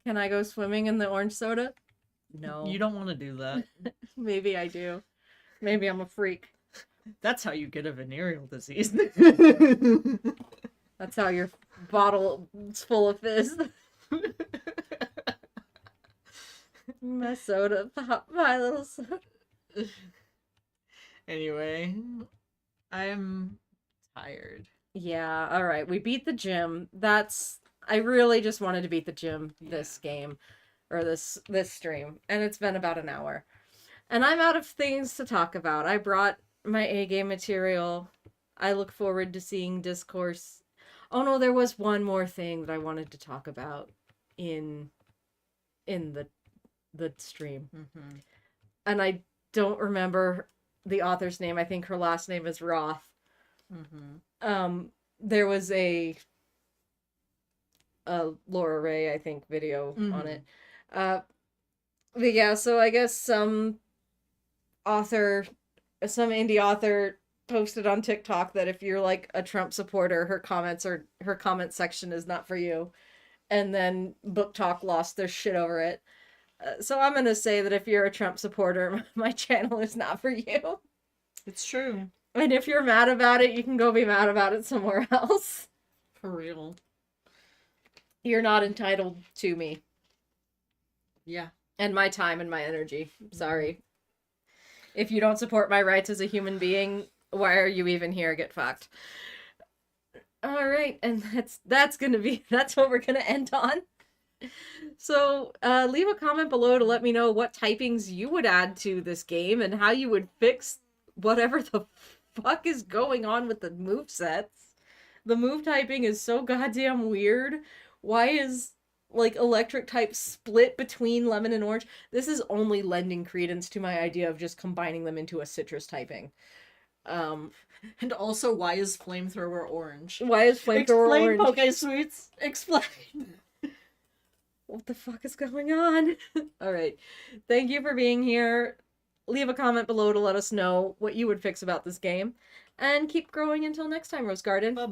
Can I go swimming in the orange soda? No. You don't want to do that. Maybe I do. Maybe I'm a freak. That's how you get a venereal disease. That's how your bottle is full of fizz. My soda pop, my little soda. Anyway, I'm tired. Yeah, all right. We beat the gym. I really just wanted to beat the gym this game or this stream, and it's been about an hour. And I'm out of things to talk about. I brought my A game material. I look forward to seeing discourse. Oh no, there was one more thing that I wanted to talk about in the stream. Mm-hmm. And I don't remember the author's name. I think her last name is Roth. Mm-hmm. There was a Laura Ray, I think, video on it. But yeah, so I guess some indie author posted on TikTok that if you're like a Trump supporter, her comment section is not for you. And then Book Talk lost their shit over it. So I'm gonna say that if you're a Trump supporter, my channel is not for you. It's true. And if you're mad about it, you can go be mad about it somewhere else. For real. You're not entitled to me. Yeah. And my time and my energy. Sorry. If you don't support my rights as a human being, why are you even here? Get fucked. All right, and that's what we're gonna end on. So leave a comment below to let me know what typings you would add to this game and how you would fix whatever the fuck is going on with the movesets. The move typing is so goddamn weird. Why is like electric type split between lemon and orange? This is only lending credence to my idea of just combining them into a citrus typing. And also, why is flamethrower orange? Why is flamethrower orange? Explain, Poke Sweets. Explain. What the fuck is going on? All right. Thank you for being here. Leave a comment below to let us know what you would fix about this game. And keep growing until next time, Rose Garden. Bye.